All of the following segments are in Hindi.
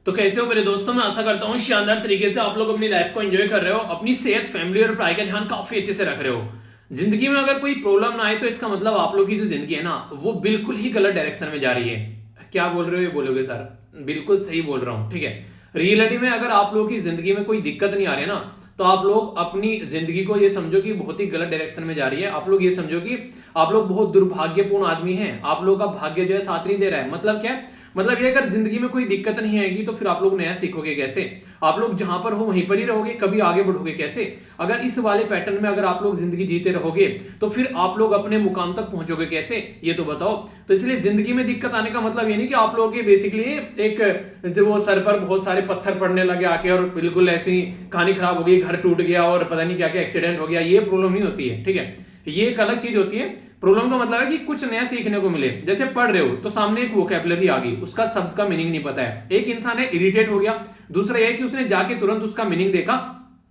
तो कैसे हो मेरे दोस्तों, मैं आशा करता हूँ शानदार तरीके से आप लोग अपनी लाइफ को एंजॉय कर रहे हो, अपनी सेहत, फैमिली और पढ़ाई का ध्यान काफी अच्छे से रख रहे हो। जिंदगी में अगर कोई प्रॉब्लम ना आए तो इसका मतलब आप लोग की जो जिंदगी है ना वो बिल्कुल ही गलत डायरेक्शन में जा रही है। क्या बोल रहे हो ये बोलोगे सर, बिल्कुल सही बोल रहा हूँ, ठीक है। रियलिटी में अगर आप लोगों की जिंदगी में कोई दिक्कत नहीं आ रही है ना तो आप लोग अपनी जिंदगी को ये समझो कि बहुत ही गलत डायरेक्शन में जा रही है। आप लोग ये समझो कि आप लोग बहुत दुर्भाग्यपूर्ण आदमी हैं, आप लोगों का भाग्य जो है साथ नहीं दे रहा है। मतलब क्या है, मतलब ये अगर जिंदगी में कोई दिक्कत नहीं आएगी तो फिर आप लोग नया सीखोगे कैसे? आप लोग जहां पर हो वहीं पर ही रहोगे, कभी आगे बढ़ोगे कैसे? अगर इस वाले पैटर्न में अगर आप लोग जिंदगी जीते रहोगे तो फिर आप लोग अपने मुकाम तक पहुंचोगे कैसे, ये तो बताओ। तो इसलिए जिंदगी में दिक्कत आने का मतलब ये नहीं कि आप लोगों के बेसिकली एक जो वो सर पर बहुत सारे पत्थर पड़ने लगे आके और बिल्कुल ऐसी कहानी खराब हो गई, घर टूट गया और पता नहीं क्या क्या एक्सीडेंट हो गया, ये प्रॉब्लम नहीं होती है, ठीक है। ये एक अलग चीज होती है। प्रॉब्लम का मतलब है कि कुछ नया सीखने को मिले। जैसे पढ़ रहे हो तो सामने एक वोकैबुलरी आ गई, उसका शब्द का मीनिंग नहीं पता है, एक इंसान है इरिटेट हो गया। दूसरा यह कि उसने जाके तुरंत उसका मीनिंग देखा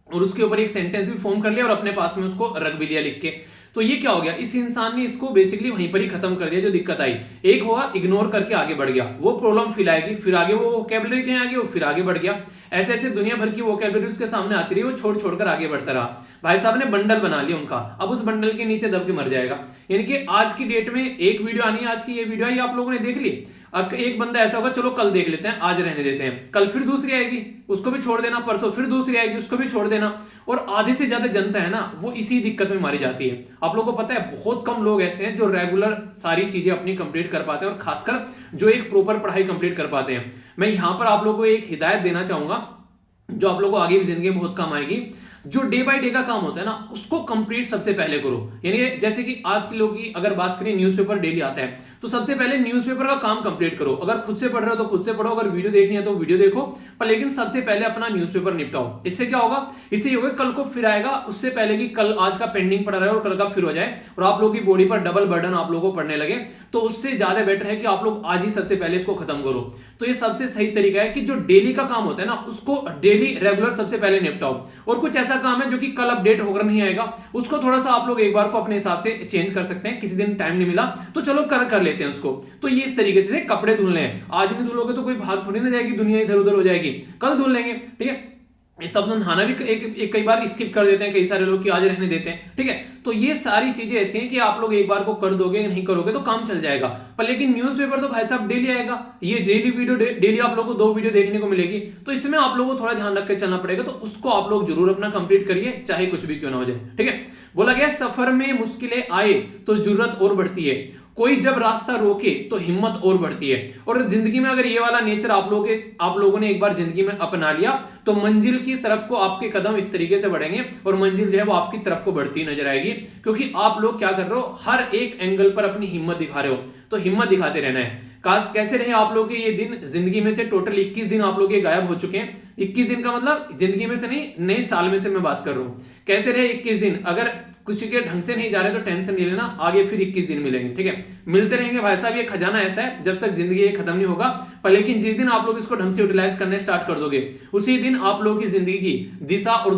और उसके ऊपर एक सेंटेंस भी फॉर्म कर लिया और अपने पास में उसको रख भी लिया लिख के। तो ये क्या हो गया, इस इंसान ने इसको बेसिकली वहीं पर ही खत्म कर दिया जो दिक्कत आई। एक होगा इग्नोर करके आगे बढ़ गया, वो प्रॉब्लम फिर आएगी, फिर आगे वो वोकैबुलरी कहीं आ गई, वो फिर आगे बढ़ गया। ऐसे ऐसे दुनिया भर की वोकैबुलरी उसके सामने आती रही, वो छोड़ छोड़कर आगे बढ़ता रहा। भाई साहब ने बंडल बना लिया उनका, अब उस बंडल के नीचे दब के मर जाएगा। यानी कि आज की डेट में एक वीडियो आनी है, आज की ये वीडियो आई, आप लोगों ने देख ली। एक बंदा ऐसा होगा, चलो कल देख लेते हैं, आज रहने देते हैं, कल फिर दूसरी आएगी उसको भी छोड़ देना, परसों फिर दूसरी आएगी उसको भी छोड़ देना। और आधे से ज्यादा जनता है ना वो इसी दिक्कत में मारी जाती है। आप लोगों को पता है बहुत कम लोग ऐसे हैं जो रेगुलर सारी चीजें अपनी कंप्लीट कर पाते हैं और खासकर जो एक प्रॉपर पढ़ाई कंप्लीट कर पाते हैं। मैं यहां पर आप लोगों को एक हिदायत देना चाहूंगा जो आप लोगों को आगे भी जिंदगी में बहुत काम आएगी। जो डे बाय डे का काम होता है ना उसको कंप्लीट सबसे पहले करो। यानी जैसे कि आप लोग की अगर बात करें, न्यूज़पेपर डेली आता है तो सबसे पहले न्यूज़पेपर का काम कंप्लीट करो। अगर खुद से पढ़ रहे हो तो खुद से पढ़ो, अगर वीडियो देखनी है तो वीडियो देखो, पर लेकिन सबसे पहले अपना न्यूज़पेपर निपटाओ। इससे क्या होगा, इससे ये होगा कल को फिर आएगा, उससे पहले कि कल आज का पेंडिंग पड़ा रहे और कल का फिर हो जाए और आप लोगों की बॉडी पर डबल बर्डन आप लोगों को पड़ने लगे। तो उससे ज्यादा बेटर है कि आप लोग आज ही सबसे पहले इसको खत्म करो। तो ये सबसे सही तरीका है कि जो डेली का काम होता है ना उसको डेली रेगुलर सबसे पहले निपटाओ। और कुछ ऐसा काम है जो कि कल अपडेट होकर नहीं आएगा, उसको थोड़ा सा आप लोग एक बार को अपने हिसाब से चेंज कर सकते हैं। किसी दिन टाइम नहीं मिला तो चलो कर लेते हैं उसको। तो ये इस तरीके से कपड़े धुलने हैं, आज नहीं धुलोगे तो कोई भाग थोड़ी ना जाएगी, दुनिया इधर उधर हो जाएगी, कल धुल लेंगे, ठीक है। तब तो नहाना भी एक कई बार स्किप कर देते हैं कई सारे लोग कि आज रहने देते हैं, ठीक है। तो ये सारी चीजें ऐसी हैं कि आप लोग एक बार को कर दोगे, नहीं करोगे तो काम चल जाएगा। पर लेकिन न्यूज़पेपर तो भाई साहब डेली आएगा, ये डेली वीडियो डेली आप लोगों को 2 वीडियो देखने को मिलेगी, तो इसमें आप लोगों को थोड़ा ध्यान रख के चलना पड़ेगा। तो उसको आप लोग जरूर अपना कंप्लीट करिए, चाहे कुछ भी क्यों ना हो जाए, ठीक है। बोला गया सफर में मुश्किलें आए तो जरूरत और बढ़ती है, कोई जब रास्ता रोके तो हिम्मत और बढ़ती है। और जिंदगी में अगर ये वाला नेचर आप लोगों ने एक बार जिंदगी में अपना लिया तो मंजिल की तरफ को आपके कदम इस तरीके से बढ़ेंगे और मंजिल जो है वो आपकी तरफ को बढ़ती नजर आएगी। क्योंकि आप लोग क्या कर रहे हो, हर एक एंगल पर अपनी हिम्मत दिखा रहे हो, तो हिम्मत दिखाते रहना है। कैसे रहे आप लोग के ये दिन, जिंदगी में से टोटल 21 दिन आप लोग के गायब हो चुके हैं। 21 दिन का मतलब जिंदगी में से नहीं, नए साल में से मैं बात कर रहा हूं। कैसे रहे 21 दिन, अगर कुछ के ढंग से नहीं जा रहे तो टेंशन नहीं लेना, आगे फिर 21 दिन मिलेंगे, ठीक है। मिलते रहेंगे भाई साहब, ये खजाना ऐसा है जब तक जिंदगी ये खत्म नहीं होगा। पर लेकिन जिस दिन आप लोग इसको ढंग से यूटिलाइज करने स्टार्ट कर दोगे उसी दिन आप लोगों की जिंदगी की दिशा और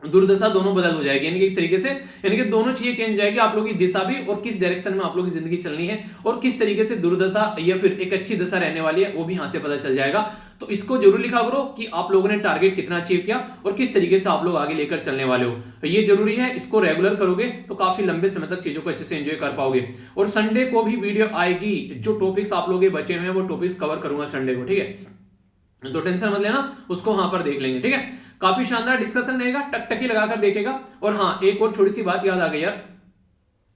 दुर्दशा दोनों बदल हो जाएगी। यानी कि एक तरीके से यानी कि दोनों चीजें चेंज हो जाएगी, आप लोगों की दिशा भी और किस डायरेक्शन में आप लोगों की जिंदगी चलनी है और किस तरीके से दुर्दशा या फिर एक अच्छी दशा रहने वाली है वो भी यहां से पता चल जाएगा। तो इसको जरूर लिखा करो कि आप लोगों ने टारगेट कितना अचीव किया और किस तरीके से आप लोग आगे लेकर चलने वाले हो। ये जरूरी है, इसको रेगुलर करोगे तो काफी लंबे समय तक चीजों को अच्छे से एंजॉय कर पाओगे। और संडे को भी वीडियो आएगी, जो टॉपिक्स आप लोग बचे हुए हैं वो टॉपिक्स कवर करूंगा संडे को, ठीक है। तो टेंशन मत लेना, उसको वहां पर देख लेंगे, ठीक है। काफी शानदार डिस्कशन रहेगा, टकटकी लगाकर देखेगा। और हाँ, एक और छोटी सी बात याद आ गई यार,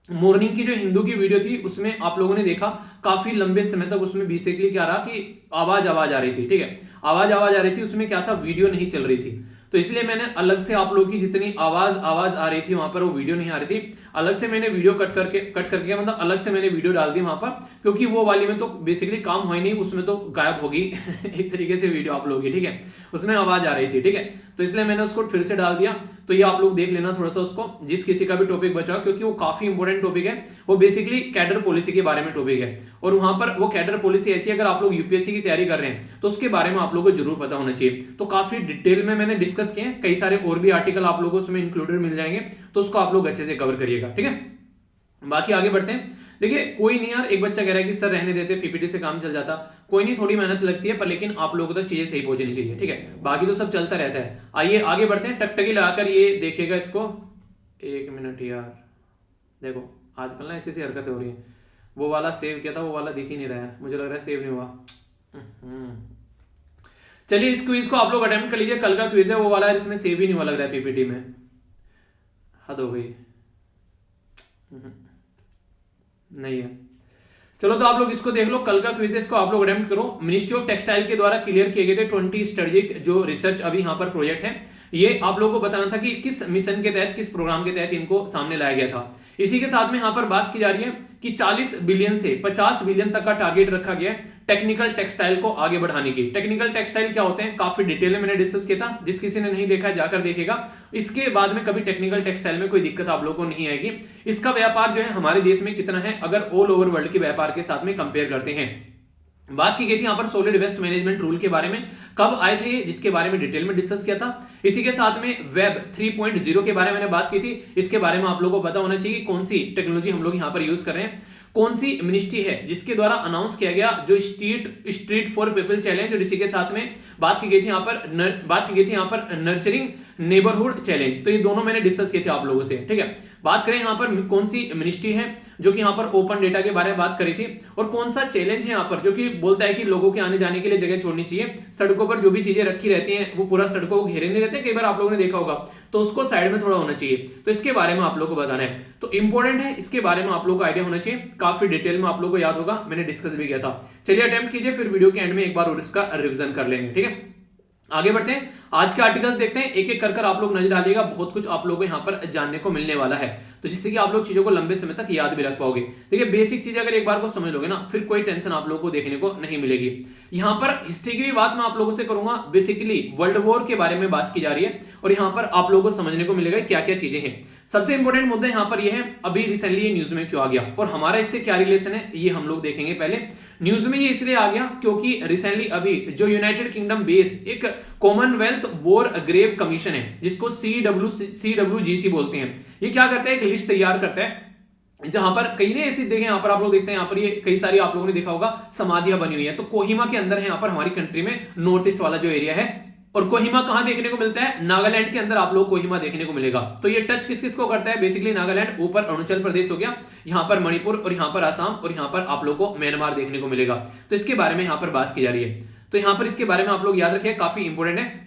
मॉर्निंग की जो हिंदू की वीडियो थी उसमें आप लोगों ने देखा काफी लंबे समय तक उसमें बेसिकली क्या रहा कि आवाज आ रही थी, ठीक है। आवाज आ रही थी, उसमें क्या था, वीडियो नहीं चल रही थी। तो इसलिए मैंने अलग से आप लोगों की जितनी आवाज आ रही थी वहां पर वो वीडियो नहीं आ रही थी, अलग से मैंने वीडियो कट करके मतलब अलग से मैंने वीडियो डाल दी वहां पर, क्योंकि वो वाली में तो बेसिकली काम हुआ ही नहीं, उसमें तो गायब होगी एक तरीके से वीडियो आप लोगों की, ठीक है। उसमें आवाज आ रही थी, ठीक है। तो इसलिए मैंने उसको फिर से डाल दिया। तो ये आप लोग देख लेना थोड़ा सा उसको, जिस किसी का भी टॉपिक बचा, क्योंकि वो काफी इंपॉर्टेंट टॉपिक है। वो बेसिकली कैडर पॉलिसी के बारे में टॉपिक है और वहां पर वो कैडर पॉलिसी ऐसी है, अगर आप लोग यूपीएससी की तैयारी कर रहे हैं तो उसके बारे में आप लोगों को जरूर पता होना चाहिए। तो काफी डिटेल में मैंने डिस्कस किए हैं, कई सारे और भी आर्टिकल आप लोगों को उसमें इंक्लूडेड मिल जाएंगे, तो उसको आप लोग अच्छे से कवर करिएगा, ठीक है। बाकी आगे बढ़ते हैं। देखिए कोई नहीं यार, एक बच्चा कह रहा है कि सर रहने देते, पीपीटी से काम चल जाता। कोई नहीं, थोड़ी मेहनत लगती है, पर लेकिन आप लोगों तक चीजें सही पहुंचनी चाहिए, ठीक है। बाकी तो सब चलता रहता है। आइए आगे बढ़ते हैं। टकटकी लगाकर ये देखिएगा इसको। एक मिनट यार, देखो आजकल ना ऐसी ऐसी हरकतें हो रही है। वो वाला सेव किया था, वो वाला दिख ही नहीं रहा है, मुझे लग रहा है सेव नहीं हुआ। चलिए इस क्विज को आप लोग अटेम्प्ट कर लीजिए। कल का क्विज है वो वाला, इसमें सेव ही नहीं हुआ लग रहा है पीपीटी में। हद हो गई, नहीं है। चलो तो आप लोग इसको देख लो, कल का क्विज है, इसको आप लोग अटेम्प्ट करो। मिनिस्ट्री ऑफ टेक्सटाइल के द्वारा क्लियर किए गए थे 20 स्ट्रेटेजिक जो रिसर्च अभी यहाँ पर प्रोजेक्ट है। ये आप लोगों को बताना था कि किस मिशन के तहत, किस प्रोग्राम के तहत इनको सामने लाया गया था। इसी के साथ में यहाँ पर बात की जा रही है कि 40 बिलियन से 50 बिलियन तक का टारगेट रखा गया है टेक्निकल टेक्सटाइल को आगे बढ़ाने की। टेक्निकल टेक्सटाइल क्या होते हैं, काफी डिटेल में मैंने डिस्कस किया था, जिस किसी ने नहीं देखा जाकर देखेगा। इसके बाद में कभी टेक्निकल टेक्सटाइल में कोई दिक्कत आप लोगों को नहीं आएगी। इसका व्यापार जो है हमारे देश में कितना है, अगर ऑल ओवर वर्ल्ड के व्यापार के साथ में कंपेयर करते हैं। बात की गई थी यहाँ पर सॉलिड वेस्ट मैनेजमेंट रूल के बारे में, कब आए थे ये, जिसके बारे में डिटेल में डिस्कस किया था। इसी के साथ में वेब 3.0 के बारे में मैंने बात की थी। इसके बारे में आप लोगों को पता होना चाहिए कौन सी टेक्नोलॉजी हम लोग यहाँ पर यूज कर रहे हैं। कौन सी मिनिस्ट्री है जिसके द्वारा अनाउंस किया गया जो स्ट्रीट फॉर पीपल चैलेंज, और इसी के साथ में बात की गई थी यहाँ पर नर्चरिंग नेबरहुड चैलेंज। तो ये दोनों मैंने डिस्कस किए थे आप लोगों से, ठीक है। बात करें यहाँ पर कौन सी मिनिस्ट्री है जो कि यहाँ पर ओपन डेटा के बारे में बात करी थी, और कौन सा चैलेंज है यहाँ पर जो कि बोलता है कि लोगों के आने जाने के लिए जगह छोड़नी चाहिए। सड़कों पर जो भी चीजें रखी रहती हैं वो पूरा सड़कों को घेरे नहीं रहते, कई बार आप लोगों ने देखा होगा, तो उसको साइड में थोड़ा होना चाहिए। तो इसके बारे में आप लोगों को बताना है, तो इंपॉर्टेंट है, इसके बारे में आप लोगों को आइडिया होना चाहिए। काफी डिटेल में आप लोगों को याद होगा, मैंने डिस्कस भी किया था। चलिए अटेम्प्ट कीजिए, फिर वीडियो के एंड में एक बार और इसका रिविजन कर लेंगे, ठीक है। आगे बढ़ते हैं, आज के आर्टिकल्स देखते हैं, एक एक कर आप लोग नजर डालिएगा। बहुत कुछ आप लोगों को यहाँ पर जानने को मिलने वाला है, तो जिससे कि आप लोग चीजों को लंबे समय तक याद भी रख पाओगे। देखिए बेसिक चीज अगर एक बार को समझ लोगे ना, फिर कोई टेंशन आप लोगों को देखने को नहीं मिलेगी। यहाँ पर हिस्ट्री की भी बात मैं आप लोगों से करूंगा। बेसिकली वर्ल्ड वॉर के बारे में बात की जा रही है, और यहाँ पर आप लोगों को समझने को मिलेगा क्या क्या चीजें हैं। सबसे इंपॉर्टेंट मुद्दा यहाँ पर यह है, अभी रिसेंटली ये न्यूज में क्यों आ गया और हमारा इससे क्या रिलेशन है, ये हम लोग देखेंगे। पहले न्यूज में ये इसलिए आ गया क्योंकि रिसेंटली अभी जो यूनाइटेड किंगडम बेस एक कॉमनवेल्थ वॉर ग्रेव कमीशन है, जिसको CWGC बोलते हैं। ये क्या करता है, एक लिस्ट तैयार करता है जहां पर कई ने ऐसी देखे, यहाँ पर आप लोग देखते हैं, यहाँ पर ये कई सारी आप लोगों ने देखा होगा समाधियां बनी हुई है। तो कोहिमा के अंदर है यहाँ पर हमारी कंट्री में, नॉर्थ ईस्ट वाला जो एरिया है। और कोहिमा कहां देखने को मिलता है, नागालैंड के अंदर आप लोग कोहिमा देखने को मिलेगा। तो ये टच किस किस को करता है, बेसिकली नागालैंड, ऊपर अरुणाचल प्रदेश हो गया, यहाँ पर मणिपुर, और यहाँ पर आसाम, और यहाँ पर आप लोग को म्यांमार देखने को मिलेगा। तो इसके बारे में यहाँ पर बात की जा रही है। तो यहाँ पर इसके बारे में आप लोग याद रखिए, काफी इंपोर्टेंट है।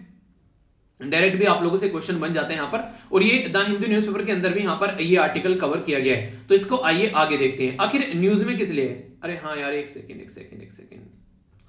डायरेक्ट भी आप लोगों से क्वेश्चन बन जाते हैं यहाँ पर, और ये द हिंदू न्यूज़पेपर के अंदर भी यहाँ पर ये आर्टिकल कवर किया गया है। तो इसको आइए आगे देखते हैं, आखिर न्यूज में किस लिए है। अरे हाँ यार, एक सेकेंड,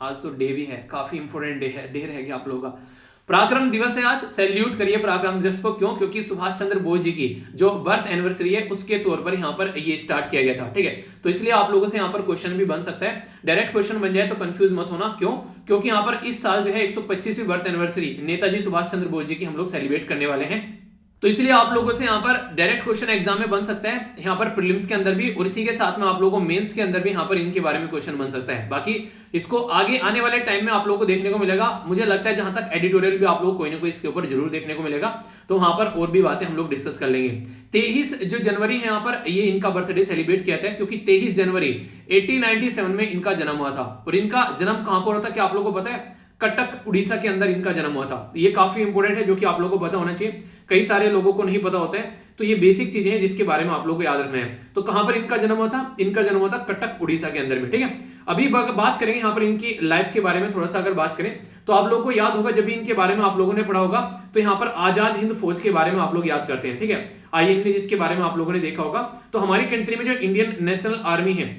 आज तो डे भी है, काफी इंपोर्टेंट डे रह गया आप लोगों का। पराक्रम दिवस है आज, सैल्यूट करिए पराक्रम दिवस को। क्यों, क्योंकि सुभाष चंद्र बोस जी की जो बर्थ एनिवर्सरी है उसके तौर पर यहाँ पर ये स्टार्ट किया गया था, ठीक है। तो इसलिए आप लोगों से यहाँ पर क्वेश्चन भी बन सकता है, डायरेक्ट क्वेश्चन बन जाए तो कंफ्यूज मत होना। क्यों, क्योंकि यहाँ पर इस साल जो है 125वीं बर्थ एनिवर्सरी नेताजी सुभाष चंद्र बोस जी की हम लोग सेलिब्रेट करने वाले हैं। तो इसलिए आप लोगों से यहाँ पर डायरेक्ट क्वेश्चन एग्जाम में बन सकता है, यहाँ पर प्रीलिम्स के अंदर भी, और इसी के साथ में आप लोगों को मेंस के अंदर भी यहाँ पर इनके बारे में क्वेश्चन बन सकता है। बाकी इसको आगे आने वाले टाइम में आप लोगों को देखने को मिलेगा। मुझे लगता है जहां तक एडिटोरियल भी आप लोगों को कोई ना कोई इसके ऊपर जरूर देखने को मिलेगा, तो वहां पर और भी बातें हम लोग डिस्कस कर लेंगे। 23 जो जनवरी है यहाँ पर ये इनका बर्थडे सेलिब्रेट किया था, क्योंकि 23 जनवरी 1897 में इनका जन्म हुआ था। और इनका जन्म कहां पर हुआ था, क्या आप लोगों को पता है, कटक उड़ीसा के अंदर इनका जन्म हुआ था। ये काफी इंपोर्टेंट है, जो कि आप लोगों को पता होना चाहिए, कई सारे लोगों को नहीं पता होता है। तो ये बेसिक चीजें हैं जिसके बारे में आप लोगों को याद रखना है। तो कहां पर इनका जन्म हुआ था, इनका जन्म हुआ था कटक उड़ीसा के अंदर में, ठीक है। अभी बात करेंगे यहाँ पर इनकी लाइफ के बारे में, थोड़ा सा अगर बात करें तो आप लोगों को याद होगा, जब भी इनके बारे में आप लोगों ने पढ़ा होगा तो यहाँ पर आजाद हिंद फौज के बारे में आप लोग याद करते हैं, ठीक है। INA जिसके बारे में आप लोगों ने देखा होगा। तो हमारी कंट्री में जो इंडियन नेशनल आर्मी है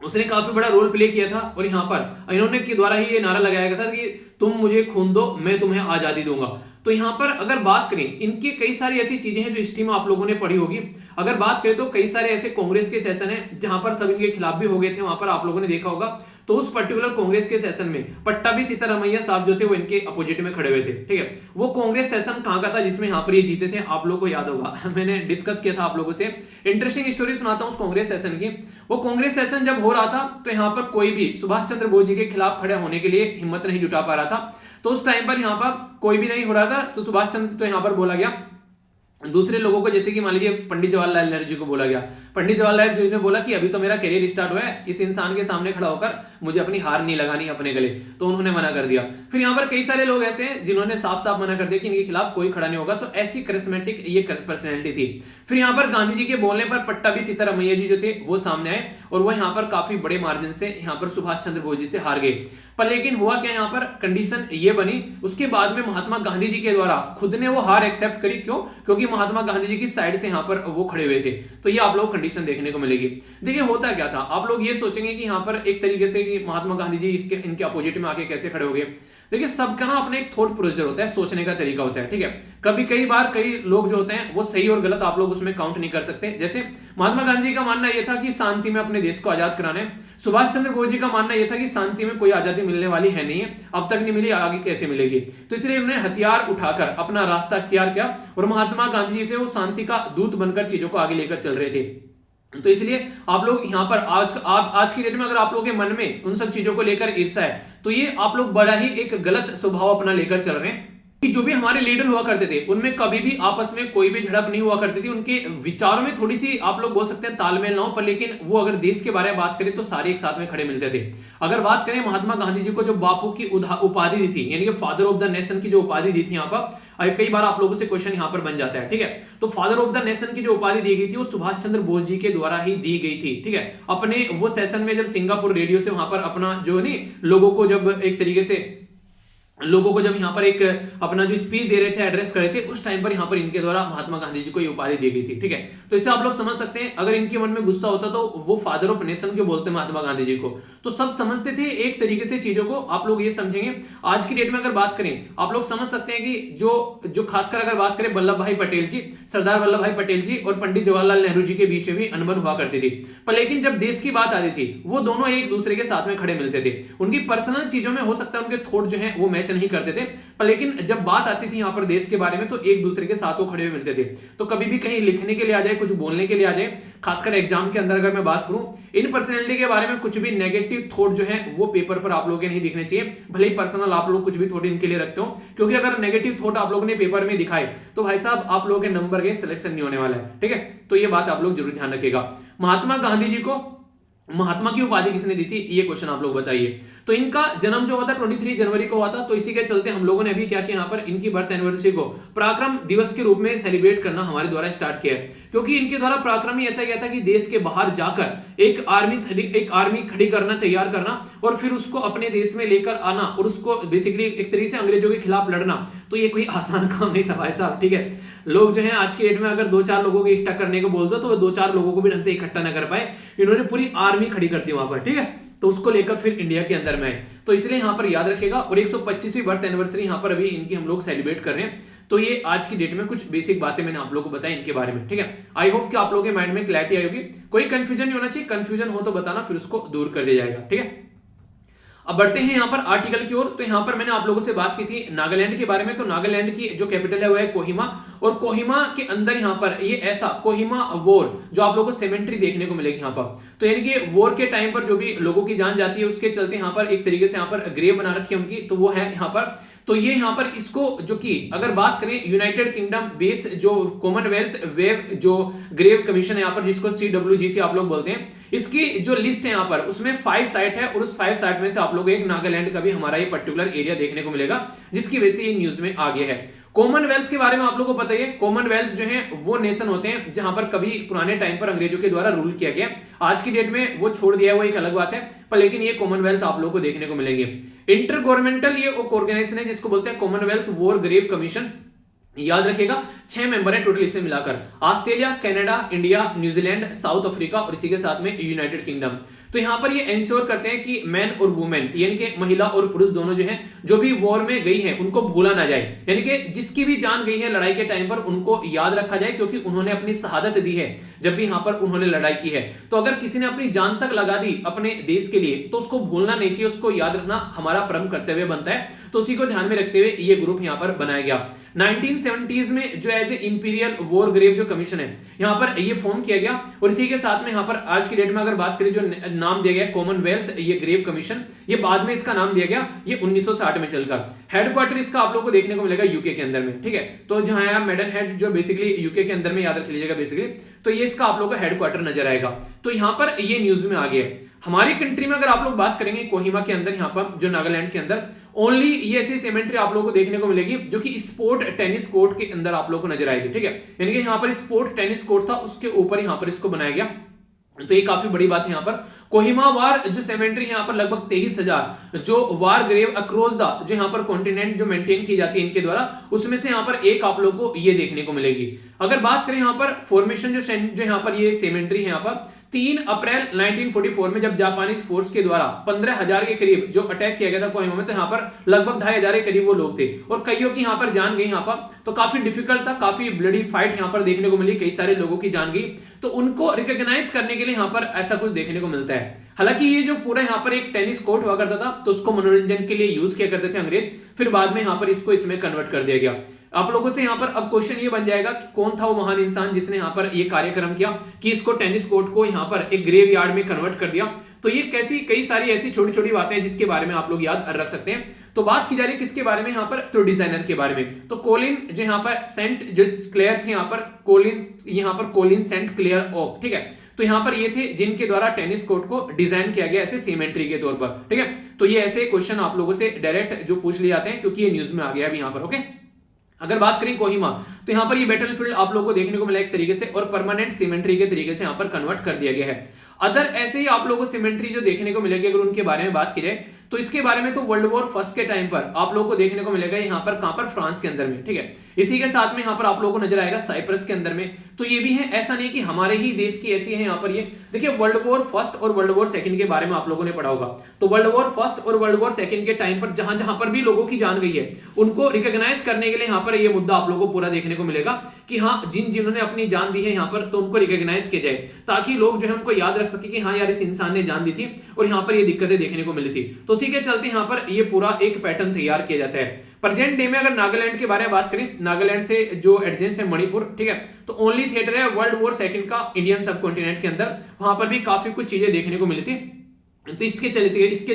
उसने काफी बड़ा रोल प्ले किया था, और यहाँ पर इन्होंने के द्वारा ही ये नारा लगाया गया था कि तुम मुझे खून दो, मैं तुम्हें आजादी दूंगा। तो यहाँ पर अगर बात करें, इनकी कई सारी ऐसी चीजें हैं जो हिस्ट्री में आप लोगों ने पढ़ी होगी। अगर बात करें तो कई सारे ऐसे कांग्रेस के सेशन है जहां पर सब इनके खिलाफ भी हो गए थे, वहां पर आप लोगों ने देखा होगा। तो उस पर्टिकुलर कांग्रेस के सेशन में पट्टाभी सीतारामैया साहब जो थे वो इनके अपोजिट में खड़े हुए थे, ठीक है। वो कांग्रेस सेशन कहां का था जिसमें यहाँ पर ये जीते थे, आप लोगों को याद होगा, मैंने डिस्कस किया था आप लोगों से। इंटरेस्टिंग स्टोरी सुनाता हूं उस कांग्रेस सेशन की। वो कांग्रेस सेशन जब हो रहा था तो यहाँ पर कोई भी सुभाष चंद्र बोस जी के खिलाफ खड़े होने के लिए हिम्मत नहीं जुटा पा रहा था। तो उस टाइम पर यहाँ पर कोई भी नहीं हो रहा था, तो सुभाष चंद्र तो यहाँ पर बोला गया दूसरे लोगों को, जैसे कि मान लीजिए पंडित जवाहरलाल नेहरू जी को बोला गया, पंडित जवाहरलाल नेहरू जी ने बोला कि अभी तो मेरा करियर स्टार्ट हुआ है, इस इंसान के सामने खड़ा होकर मुझे अपनी हार नहीं लगानी अपने गले, तो उन्होंने मना कर दिया। फिर यहाँ पर कई सारे लोग ऐसे हैं जिन्होंने साफ साफ मना कर दिया कि इनके खिलाफ कोई खड़ा नहीं होगा, तो ऐसी करिस्मेटिक ये पर्सनैलिटी थी। फिर यहाँ पर गांधी जी के बोलने पर पट्टाभी सीतारामैया जी जो थे वो सामने आए और वो यहाँ पर काफी बड़े मार्जिन से यहाँ पर सुभाष चंद्र बोस जी से हार गए। पर लेकिन हुआ क्या, यहाँ पर कंडीशन ये बनी, उसके बाद में महात्मा गांधी जी के द्वारा खुद ने वो हार एक्सेप्ट करी। क्यों? क्योंकि महात्मा गांधी जी की साइड से यहाँ पर वो खड़े हुए थे। तो ये आप लोग कंडीशन देखने को मिलेगी। देखिए होता क्या था, आप लोग ये सोचेंगे कि यहाँ पर एक तरीके से कि महात्मा गांधी जी इनके अपोजिट में आके कैसे खड़े हो गए। देखिए सबका ना अपना एक थॉट प्रोसीजर होता है, सोचने का तरीका होता है, ठीक है। कई बार कई लोग जो होते हैं वो सही और गलत आप लोग उसमें काउंट नहीं कर सकते। जैसे महात्मा गांधी जी का मानना यह था कि शांति में अपने देश को आजाद कराना है, सुभाष चंद्र बोस जी का मानना यह था कि शांति में कोई आजादी मिलने वाली है नहीं है, अब तक नहीं मिली, आगे कैसे मिलेगी। तो इसलिए उन्होंने हथियार उठाकर अपना रास्ता अख्तियार किया और महात्मा गांधी जी थे वो शांति का दूत बनकर चीजों को आगे लेकर चल रहे थे। तो इसलिए आप लोग यहाँ पर आज की डेट में अगर आप लोगों के मन में उन सब चीजों को लेकर ईर्ष्या है, तो ये आप लोग बड़ा ही एक गलत स्वभाव अपना लेकर चल रहे हैं। कि जो भी हमारे लीडर हुआ करते थे उनमें कभी भी आपस में कोई भी झड़प नहीं हुआ करती थी, उनके विचारों में थोड़ी सी आप लोग बोल सकते हैं तालमेल ना हो, पर लेकिन वो अगर देश के बारे में बात करें तो सारे एक साथ में खड़े मिलते थे। अगर बात करें महात्मा गांधी जी को जो बापू की उपाधि दी थी, यानी कि फादर ऑफ द नेशन की जो उपाधि दी थी, यहाँ पर कई बार आप लोगों से क्वेश्चन यहाँ पर बन जाता है, ठीक है। तो फादर ऑफ द नेशन की जो उपाधि दी गई थी वो सुभाष चंद्र बोस जी के द्वारा ही दी गई थी, ठीक है। अपने वो सेशन में जब सिंगापुर रेडियो से वहां पर अपना जो नहीं लोगों को जब एक तरीके से लोगों को जब यहाँ पर एक अपना जो स्पीच दे रहे थे, एड्रेस कर रहे थे, उस टाइम पर यहाँ पर इनके द्वारा महात्मा गांधी जी को ये उपाधि दी गई थी, ठीक है। तो इससे आप लोग समझ सकते हैं अगर इनके मन में गुस्सा होता तो वो फादर ऑफ नेशन क्यों बोलते महात्मा गांधी जी को। तो सब समझते थे एक तरीके से चीजों को, आप लोग ये समझेंगे। आज की डेट में अगर बात करें आप लोग समझ सकते हैं कि जो खासकर अगर बात करें वल्लभ भाई पटेल जी, सरदार वल्लभ भाई पटेल जी और पंडित जवाहरलाल नेहरू जी के बीच में भी अनबन हुआ करती थी, पर लेकिन जब देश की बात आती थी वो दोनों एक दूसरे के साथ में खड़े मिलते थे। उनकी पर्सनल चीजों में हो सकता है उनके थॉट जो है वो मैच नहीं करते थे, पर लेकिन जब बात आती थी यहाँ पर देश के बारे में तो एक दूसरे के साथ वो खड़े हुए मिलते थे। तो कभी भी कहीं लिखने के लिए आ जाए, कुछ बोलने के लिए आ जाए, खासकर एग्जाम के अंदर अगर मैं बात करूं, इन पर्सनैलिटी के बारे में कुछ भी नेगेटिव थॉट जो है वो पेपर पर आप लोगों के नहीं दिखने चाहिए। भले ही पर्सनल आप लोग कुछ भी थॉट इनके लिए रखते हो, क्योंकि अगर नेगेटिव थॉट आप लोगों ने पेपर में दिखाए तो भाई साहब आप लोगों के नंबर के सिलेक्शन नहीं होने वाला है, ठीक है। तो ये बात आप लोग जरूर ध्यान रखिएगा। महात्मा गांधी जी को महात्मा की उपाधि किसने दी थी, ये क्वेश्चन आप लोग बताइए। तो इनका जन्म जो होता है 23 जनवरी को हुआ था। तो इसी के चलते हम लोगों ने अभी क्या किया, यहाँ पर इनकी बर्थ एनिवर्सरी को पराक्रम दिवस के रूप में सेलिब्रेट करना हमारे द्वारा स्टार्ट किया है, क्योंकि इनके द्वारा पराक्रम ही ऐसा किया था कि देश के बाहर जाकर एक आर्मी खड़ी करना, तैयार करना और फिर उसको अपने देश में लेकर आना और उसको बेसिकली एक तरीके से अंग्रेजों के खिलाफ लड़ना। तो ये कोई आसान काम नहीं था भाई साहब, ठीक है। लोग जो है आज की डेट में अगर 2-4 लोगों को इकट्ठा करने को बोल दो तो वो 2-4 लोगों को भी ढंग से इकट्ठा ना कर पाए, इन्होंने पूरी आर्मी खड़ी कर दी वहां पर, ठीक है। तो उसको लेकर फिर इंडिया के अंदर में आए, तो इसलिए यहाँ पर याद रखिएगा। और 125वीं बर्थ एनिवर्सरी यहाँ पर अभी इनकी हम लोग सेलिब्रेट कर रहे हैं। तो ये आज की डेट में कुछ बेसिक बातें मैंने आप लोगों को बताई इनके बारे में, ठीक है। आई होप कि आप लोगों के माइंड में क्लैरिटी आई होगी, कोई कंफ्यूजन नहीं होना चाहिए, कंफ्यूजन हो तो बताना, फिर उसको दूर कर दिया जाएगा, ठीक है। अब बढ़ते हैं यहाँ पर आर्टिकल की ओर। तो यहाँ पर मैंने आप लोगों से बात की थी नागालैंड के बारे में। तो नागालैंड की जो कैपिटल है वो है कोहिमा, और कोहिमा के अंदर यहाँ पर ये ऐसा कोहिमा वॉर जो आप लोगों को सेमेंट्री देखने को मिलेगी यहाँ पर। तो यानी कि वॉर के टाइम पर जो भी लोगों की जान जाती है उसके चलते यहाँ पर एक तरीके से यहाँ पर ग्रेव बना रखी है उनकी, तो वो है यहाँ पर। तो ये यहाँ पर इसको जो कि अगर बात करें यूनाइटेड किंगडम बेस जो कॉमनवेल्थ वेव जो ग्रेव कमीशन है यहाँ पर, जिसको CWGC आप लोग बोलते हैं, इसकी जो लिस्ट है यहाँ पर उसमें 5 साइट है, और उस 5 साइट में से आप लोग एक नागालैंड का भी हमारा ये पर्टिकुलर एरिया देखने को मिलेगा, जिसकी वजह से ये न्यूज में आ गया है। कॉमनवेल्थ के बारे में आप लोगों को पता ही है, कॉमनवेल्थ जो है वो नेशन होते हैं जहां पर कभी पुराने टाइम पर अंग्रेजों के द्वारा रूल किया गया। आज की डेट में वो छोड़ दिया है, वो एक अलग बात है, पर लेकिन ये कॉमनवेल्थ आप लोगों को देखने को मिलेंगे। इंटर गवर्नमेंटल ये ऑर्गेनाइजेशन है जिसको बोलते हैं कॉमनवेल्थ वॉर ग्रेव कमीशन। याद रखिएगा 6 मेंबर है टोटल इसे मिलाकर, Australia, Canada, India, New Zealand, south Africa और इसी के साथ में यूनाइटेड किंगडम। तो यहाँ पर ये इंश्योर करते हैं कि मैन और वुमेन यानी कि महिला और पुरुष दोनों जो हैं जो भी वॉर में गई है उनको भूला ना जाए, यानी कि जिसकी भी जान गई है लड़ाई के टाइम पर उनको याद रखा जाए, क्योंकि उन्होंने अपनी शहादत दी है जब भी यहाँ पर उन्होंने लड़ाई की है। तो अगर किसी ने अपनी जान तक लगा दी अपने देश के लिए तो उसको भूलना नहीं चाहिए, उसको याद रखना हमारा परम कर्तव्य बनता है। तो उसी को ध्यान में रखते हुए ये ग्रुप यहाँ पर बनाया गया। 1970s में जो as a imperial war grave जो कमीशन है यहाँ पर ये फॉर्म किया गया, और इसी के साथ में यहाँ पर आज की डेट में अगर बात करें जो नाम दिया गया कॉमनवेल्थ ये ग्रेव कमीशन, ये बाद में इसका नाम दिया गया, ये 1960 में चलकर। हेडक्वार्टर इसका आप लोग को देखने को मिलेगा यूके के अंदर में, ठीक है। तो जहां है मेडन हेड जो बेसिकली यूके के अंदर में, याद रख लीजिएगा बेसिकली, तो ये इसका आप लोग का हेडक्वार्टर नजर आएगा। तो यहाँ पर ये न्यूज में आ गया। हमारी कंट्री में अगर आप लोग बात करेंगे कोहिमा के अंदर, यहाँ पर जो नागालैंड के अंदर ओनली ये ऐसी सेमेंट्री आप लोगों को देखने को मिलेगी जो कि स्पोर्ट टेनिस कोर्ट के अंदर आप लोगों को नजर आएगी, ठीक है। यानी कि यहाँ पर स्पोर्ट टेनिस कोर्ट था, उसके ऊपर यहाँ पर इसको बनाया गया। तो ये काफी बड़ी बात है। यहाँ पर कोहिमा वार जो सेमेंट्री है यहाँ पर लगभग 23,000 जो वार ग्रेव अक्रॉस द जो यहाँ पर कॉन्टिनेंट जो मेंटेन की जाती है इनके द्वारा, उसमें से यहाँ पर एक आप लोग को ये देखने को मिलेगी। अगर बात करें यहाँ पर फॉर्मेशन जो यहाँ पर ये सेमेंट्री है यहाँ पर 3 अप्रैल 1944 में जब जापानीज फोर्स के द्वारा 15,000 के करीब जो अटैक किया गया था कोहिमा में, तो यहाँ पर लगभग 2,500 के करीब वो लोग थे और कईयों की यहाँ पर जान गई। यहाँ पर तो काफी डिफिकल्ट था, काफी ब्लडी फाइट यहाँ पर देखने को मिली, कई सारे लोगों की जान गई। तो उनको रिकॉग्नाइज करने के लिए यहाँ पर ऐसा कुछ देखने को मिलता है। हालांकि ये जो पूरा यहाँ पर एक टेनिस कोर्ट हुआ करता था, तो उसको मनोरंजन के लिए यूज किया करते थे अंग्रेज, फिर बाद में यहाँ पर इसको इसमें कन्वर्ट कर दिया गया। आप लोगों से यहाँ पर अब क्वेश्चन ये बन जाएगा कि कौन था वो महान इंसान जिसने यहाँ पर ये कार्यक्रम किया कि इसको टेनिस कोर्ट को यहाँ पर एक ग्रेव यार्ड में कन्वर्ट कर दिया। तो ये कैसी कई सारी ऐसी छोटी छोटी बातें हैं जिसके बारे में आप लोग याद रख सकते हैं। तो बात की जा रही है किसके बारे में यहाँ पर, तो डिजाइनर के बारे में। तो कोलिन जो यहाँ पर सेंट जो क्लेयर थे, यहाँ पर कोलिन सेंट क्लेयर ओक, ठीक है। तो यहाँ पर ये थे जिनके द्वारा टेनिस कोर्ट को डिजाइन किया गया ऐसे सिमेट्री के तौर पर, ठीक है। तो ये ऐसे क्वेश्चन आप लोगों से डायरेक्ट जो पूछ लिए जाते हैं क्योंकि ये न्यूज में आ गया अभी यहाँ पर, ओके। अगर बात करें कोहिमा, तो यहाँ पर ये बैटलफील्ड आप लोगों को देखने को मिला एक तरीके से, और परमानेंट सिमेंट्री के तरीके से यहाँ पर कन्वर्ट कर दिया गया है। अदर ऐसे ही आप लोगों को सिमेंट्री जो देखने को मिलेगी अगर उनके बारे में बात की जाए, तो इसके बारे में तो वर्ल्ड वॉर फर्स्ट के टाइम पर आप लोगों को देखने को मिलेगा यहाँ पर, कहां पर, फ्रांस के अंदर में, ठीक है। इसी के साथ में यहाँ पर आप लोगों को नजर आएगा साइप्रस के अंदर में। तो ये भी है, ऐसा नहीं कि हमारे ही देश की ऐसी है यहाँ पर। ये देखिए वर्ल्ड वॉर फर्स्ट और वर्ल्ड वॉर सेकंड के बारे में आप लोगों ने पढ़ा होगा। तो वर्ल्ड वॉर फर्स्ट और वर्ल्ड वॉर सेकंड के टाइम पर जहां जहां पर भी लोगों की जान गई है उनको रिकॉग्नाइज करने के लिए यहाँ पर ये मुद्दा आप लोगों को पूरा देखने को मिलेगा कि हाँ जिन्होंने अपनी जान दी है यहाँ पर, तो उनको रिकॉग्नाइज किया जाए ताकि लोग जो है उनको याद रख सके कि हाँ यार इस इंसान ने जान दी थी और यहाँ पर ये दिक्कतें देखने को मिली थी। तो उसी के चलते यहाँ पर ये पूरा एक पैटर्न तैयार किया जाता है। प्रेजेंट डे में अगर नागालैंड के बारे में बात करें, नागालैंड से जो एडजेंट है मणिपुर, ठीक है, तो ओनली थिएटर है वर्ल्ड वॉर सेकंड का इंडियन सब कॉन्टिनेंट के अंदर, वहां पर भी काफी कुछ चीजें देखने को मिली थी। तो इसके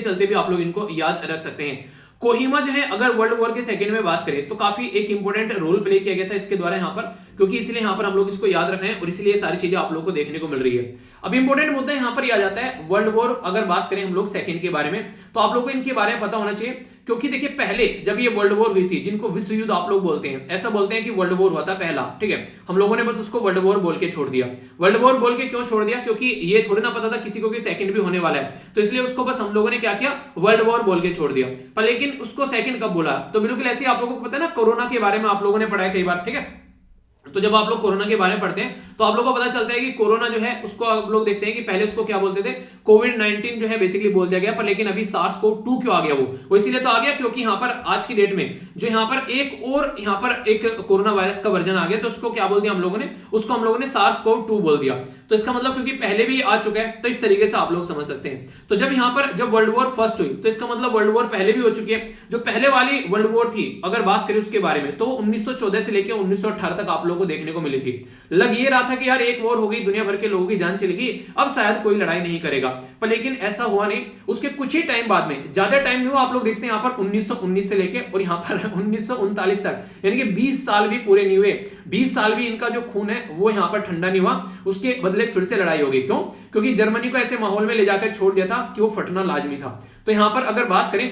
चलते भी आप लोग इनको याद रख सकते हैं। कोहिमा जो है अगर वर्ल्ड वॉर के सेकंड में बात करें तो काफी एक इंपॉर्टेंट रोल प्ले किया गया था इसके द्वारा यहाँ पर, क्योंकि इसलिए यहाँ पर हम लोग इसको याद रख रहे हैं और इसलिए सारी चीजें आप लोग को देखने को मिल रही है। अब इंपॉर्टेंट मुद्दा यहाँ पर आ जाता है वर्ल्ड वॉर अगर बात करें हम लोग सेकंड के बारे में, तो आप लोग को इनके बारे में पता होना चाहिए, क्योंकि देखिए पहले जब ये वर्ल्ड वॉर हुई थी, जिनको विश्व युद्ध आप लोग बोलते हैं, ऐसा बोलते हैं कि वर्ल्ड वॉर हुआ था पहला, ठीक है। हम लोगों ने बस उसको वर्ल्ड वॉर बोल के छोड़ दिया। वर्ल्ड वॉर बोल के क्यों छोड़ दिया, क्योंकि ये थोड़ी ना पता था किसी को कि सेकंड भी होने वाला है, तो इसलिए उसको बस हम लोगों ने क्या किया, वर्ल्ड वॉर बोल के छोड़ दिया। पर लेकिन उसको सेकंड कब बोला, तो बिल्कुल ऐसे आप लोगों को पता है ना, कोरोना के बारे में आप लोगों ने पढ़ा है कई बार, ठीक है। तो जब आप लोग कोरोना के बारे में पढ़ते हैं तो आप लोगों को पता चलता है कि कोरोना जो है उसको आप लोग देखते हैं कि पहले उसको क्या बोलते थे, कोविड-19 जो है बेसिकली बोल दिया गया, पर लेकिन अभी SARS-CoV-2 क्यों आ गया, वो इसीलिए तो आ गया क्योंकि यहाँ पर आज की डेट में जो यहाँ पर एक और यहाँ पर एक कोरोना वायरस का वर्जन आ गया, तो उसको क्या बोल दिया हम लोगों ने, उसको हम लोगों ने SARS-CoV-2 बोल दिया। तो इसका मतलब क्योंकि पहले भी आ चुका है, तो इस तरीके से आप लोग समझ सकते हैं। तो जब यहाँ पर जब वर्ल्ड वॉर फर्स्ट हुई तो इसका मतलब वर्ल्ड वॉर पहले भी हो चुकी है। जो पहले वाली वर्ल्ड वॉर थी अगर बात करें उसके बारे में, तो 1914 से लेकर 1918 तक आप लोगों को देखने को मिली थी। लग ये रहा था कि यार एक वॉर हो गई, दुनिया भर के लोगों की जान चली गई, अब शायद कोई लड़ाई नहीं करेगा, पर लेकिन ऐसा हुआ नहीं। उसके कुछ ही टाइम बाद में, ज्यादा टाइम नहीं हुआ, आप लोग देखते हैं यहाँ पर 1919 से लेके और यहाँ पर 1939 तक, यानी कि 20 साल भी पूरे नहीं हुए, 20 साल भी इनका जो खून है वो यहाँ पर ठंडा नहीं हुआ। उसके बदले फिर से लड़ाई हो गई। क्यों? क्योंकि जर्मनी को ऐसे माहौल में ले जाकर छोड़ दिया था कि वो फटना लाजमी था। तो यहाँ पर अगर बात करें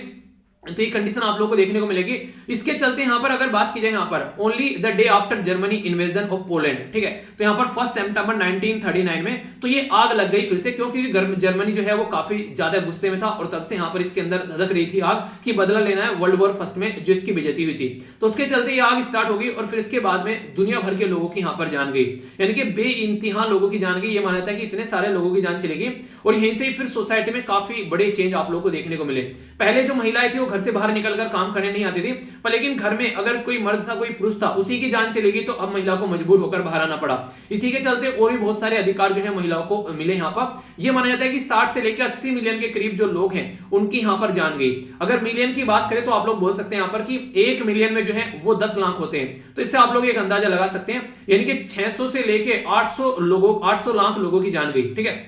तो ये कंडीशन आप लोगों को देखने को मिलेगी। इसके चलते यहाँ पर अगर बात की जाए, यहाँ पर only the day after Germany invasion of Poland, ठीक है, तो यहाँ पर 1 सितंबर 1939 में तो ये आग लग गई फिर से, क्योंकि जर्मनी जो है वो काफी ज्यादा गुस्से में था और तब से यहाँ पर इसके अंदर धधक रही थी आग कि बदला लेना है वर्ल्ड वॉर फर्स्ट में जो इसकी बेइज्जती हुई थी। तो उसके चलते ये आग स्टार्ट हो गई और फिर इसके बाद में दुनिया भर के लोगों की यहाँ पर जान गई, यानी कि बेइंतहा लोगों की जान गई। ये माना था कि इतने सारे लोगों की जान चली गई और यहीं से फिर सोसाइटी में काफी बड़े चेंज आप लोगों को देखने को मिले। पहले जो महिलाएं थी वो घर से बाहर निकलकर काम करने नहीं आती थी, पर लेकिन घर में अगर कोई मर्द था, कोई पुरुष था, उसी की जान चली गई तो अब महिला को मजबूर होकर बाहर आना पड़ा। इसी के चलते और भी बहुत सारे अधिकार जो है महिलाओं को मिले। यहाँ पर यह माना जाता है कि 60 से लेकर 80 मिलियन के करीब जो लोग हैं उनकी यहाँ पर जान गई। अगर मिलियन की बात करें तो आप लोग बोल सकते हैं यहाँ पर कि 1 मिलियन में जो है वो 10 लाख होते हैं। तो इससे आप लोग एक अंदाजा लगा सकते हैं, यानी कि 600 से लेके 800 लाख लोगों की जान गई। ठीक है,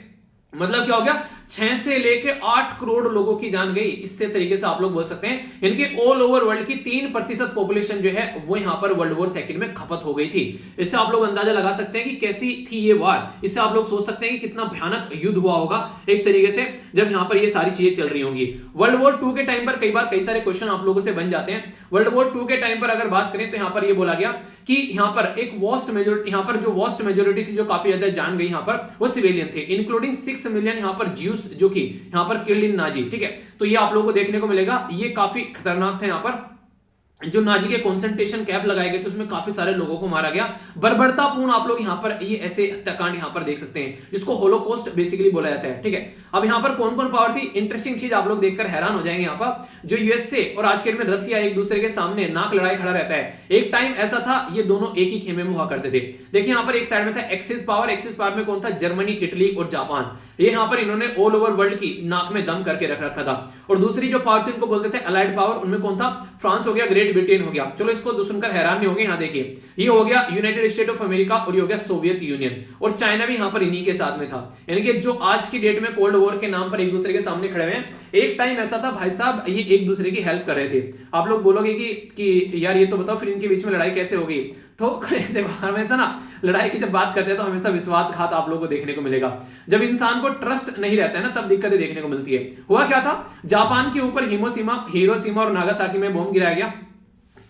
मतलब क्या हो गया, 6 से लेके 8 करोड़ लोगों की जान गई। इससे तरीके से आप लोग बोल सकते हैं, यानी कि ऑल ओवर वर्ल्ड की 3% पॉपुलेशन जो है वो यहां पर वर्ल्ड वॉर सेकंड में खपत हो गई थी। इससे आप लोग अंदाजा लगा सकते हैं कि कैसी थी ये वार। इससे आप लोग सोच सकते हैं कि कितना भयानक युद्ध हुआ होगा एक तरीके से जब यहां पर ये सारी चीजें चल रही होंगी। वर्ल्ड वॉर 2 के टाइम पर कई बार कई सारे क्वेश्चन आप लोगों से बन जाते हैं। वर्ल्ड वॉर 2 के टाइम पर अगर बात करें तो यहां पर ये बोला गया कि यहां पर एक वॉस्ट मेजोरिटी, यहां पर जो वॉस्ट मेजोरिटी थी, जो काफी ज्यादा जान गई यहां पर, वो सिविलियन थे, इंक्लूडिंग 6 मिलियन यहां पर ज्यूस जो कि यहां पर किल्ड इन नाजी। ठीक है, तो ये आप लोगों को देखने को मिलेगा, ये काफी खतरनाक था। यहां पर जो नाजी के कंसंट्रेशन कैंप लगाए गए थे उसमें काफी सारे लोगों को मारा गया। बर्बरतापूर्ण आप लोग यहां पर ये ऐसे हत्याकांड यहां पर देख सकते हैं जिसको होलोकॉस्ट बेसिकली बोला जाता है। ठीक है, अब यहां पर कौन कौन पावर थी, इंटरेस्टिंग चीज आप लोग देखकर हैरान हो जाएंगे। यहां पर जो यूएसए और आज के डेट में रसिया एक दूसरे के सामने नाक लड़ाई खड़ा रहता है। एक टाइम ऐसा था ये दोनों एक ही खेमे में हुआ करते थे। देखिए यहां पर एक साइड में था एक्सिस पावर, एक्सिस पावर में कौन था, जर्मनी, इटली और जापान। ये यहां पर इन्होंने ऑल ओवर वर्ल्ड की नाक में दम करके रख रखा था। और दूसरी जो पावर थी उनको बोलते थे अलाइड पावर, उनमें कौन था, फ्रांस हो गया, ग्रेट ब्रिटेन हो गया। चलो इसको सुनकर हैरान नहीं होंगे, यहां देखिए ये हो गया यूनाइटेड स्टेट ऑफ अमेरिका और ये हो गया सोवियत यूनियन, और चाइना भी यहां पर इन्हीं के साथ में था। यानी कि जो आज की डेट में कोल्ड वॉर के नाम पर एक दूसरे के सामने खड़े हुए हैं, एक टाइम ऐसा था भाई साहब ये एक दूसरे की हेल्प कर रहे थे। आप लोग बोलोगे कि यार ये तो बताओ फिर इनके बीच में लड़ाई कैसे होगी। तो देखो हमेशा ना लड़ाई की जब बात करते हैं तो हमेशा विश्वासघात आप लोगों को देखने को मिलेगा। जब इंसान को ट्रस्ट नहीं रहता है ना तब दिक्कतें देखने को मिलती है। हुआ क्या था, जापान के ऊपर हिरोशिमा और नागासाकी में बॉम्ब गिराया गया।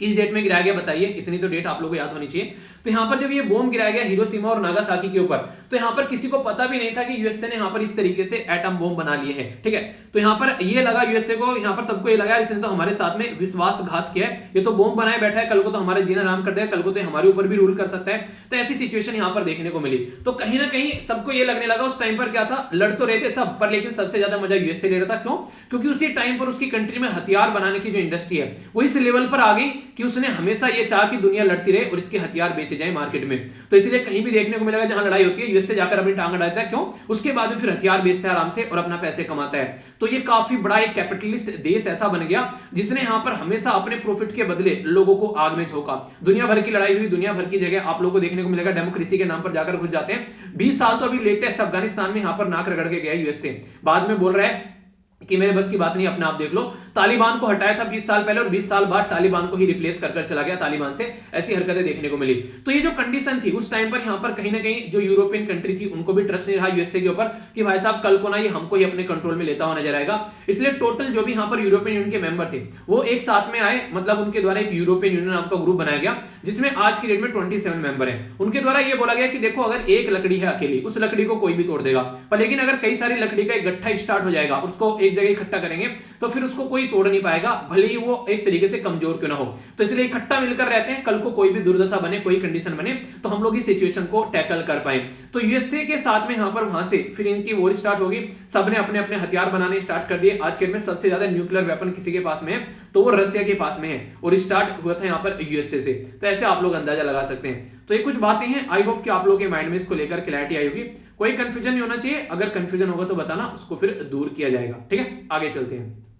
किस डेट में गिराया गया बताइए, इतनी तो डेट आप लोगों को याद होनी चाहिए। तो यहां पर जब ये बॉम्ब गिराया गया हिरोशिमा और नागासाकी के ऊपर, तो यहां पर किसी को पता भी नहीं था कि यूएसए ने यहां पर इस तरीके से एटम बॉम्ब बना लिए हैं। ठीक है, तो यहां पर ये लगा यूएसए को, यहां पर सबको ये लगा इसने तो हमारे साथ में विश्वासघात किया है, ये तो बॉम्ब बनाए बैठा है, कल को तो हमारा जीना आराम कर देगा, कल को तो हमारे ऊपर भी रूल कर सकता है। तो ऐसी सिचुएशन यहां पर देखने को मिली। तो कहीं ना कहीं सबको ये लगने लगा उस टाइम पर क्या था, लड़ तो रहे थे सब पर, लेकिन सबसे ज्यादा मजा यूएसए ले रहा था। क्यों, क्योंकि उसी टाइम पर उसकी कंट्री में हथियार बनाने की जो इंडस्ट्री है वो इस लेवल पर आ गई कि उसने हमेशा ये चाहा कि दुनिया लड़ती रहे और इसके हथियार बेचे जाए मार्केट में। तो इसलिए कहीं भी देखने को मिलेगा जहां लड़ाई होती है यूएसए जाकर अपनी टांग अड़ाता है। क्यों, उसके बाद में फिर हथियार बेचता है आराम से और अपना पैसे कमाता है। तो ये काफी बड़ा एक कैपिटलिस्ट देश ऐसा बन गया जिसने यहां पर हमेशा अपने प्रॉफिट के बदले लोगों को आग में झोंका। दुनिया भर की लड़ाई हुई, दुनिया भर की जगह आप लोगों को देखने को मिलेगा डेमोक्रेसी के नाम पर जाकर घुस जाते हैं। 20 साल तो अभी लेटेस्ट अफगानिस्तान में यहां पर नाक रगड़ के गया यूएसए, बाद में बोल रहा है कि मेरे बस की बात नहीं, अपने आप देख लो। तालिबान को हटाया था 20 साल पहले और 20 साल बाद तालिबान को ही रिप्लेस कर चला गया तालिबान से। ऐसी हरकतें देखने को मिली। तो ये जो कंडीशन थी उस टाइम पर यहां पर कहीं ना कहीं जो यूरोपियन कंट्री थी उनको भी ट्रस्ट नहीं रहा यूएसए के ऊपर कि भाई साहब कल को ना ये हमको ही अपने कंट्रोल में लेता हुआ नजर आएगा। इसलिए टोटल जो भी यहां पर यूरोपियन यूनियन के मेंबर थे वो एक साथ में आए, मतलब उनके द्वारा एक यूरोपियन यूनियन नाम का ग्रुप बनाया गया जिसमें आज की डेट में 27 मेंबर है। उनके द्वारा यह बोला गया कि देखो अगर एक लकड़ी है अकेली, उस लकड़ी को कोई भी तोड़ देगा, पर लेकिन अगर कई सारी लकड़ी का एक गट्ठा स्टार्ट हो जाएगा, उसको एक जगह इकट्ठा करेंगे तो फिर उसको कोई तोड़ नहीं पाएगा, भले ही वो एक तरीके से कमजोर क्यों ना हो। तो इसलिए इकट्ठा मिलकर रहते हैं, कल को कोई भी दुर्दशा बने, कोई कंडीशन बने तो हम लोग इस सिचुएशन को टैकल कर पाए। तो यूएसए के साथ में यहां पर वहां से फिर इनकी वॉर स्टार्ट होगी, सबने अपने अपने हथियार बनाने स्टार्ट कर दिए। आज के डेट में सबसे ज्यादा न्यूक्लियर वेपन किसी के पास में है तो वो रसिया के पास में है और स्टार्ट हुआ था यहां पर यूएसए से। तो ऐसे आप लोग अंदाजा लगा सकते हैं। तो ये कुछ बातें हैं, आई होप कि आप लोगों के माइंड में इसको लेकर क्लैरिटी आई होगी, कोई कंफ्यूजन नहीं होना चाहिए। अगर कंफ्यूजन होगा तो बताना, उसको फिर दूर किया जाएगा। ठीक है, आगे चलते हैं।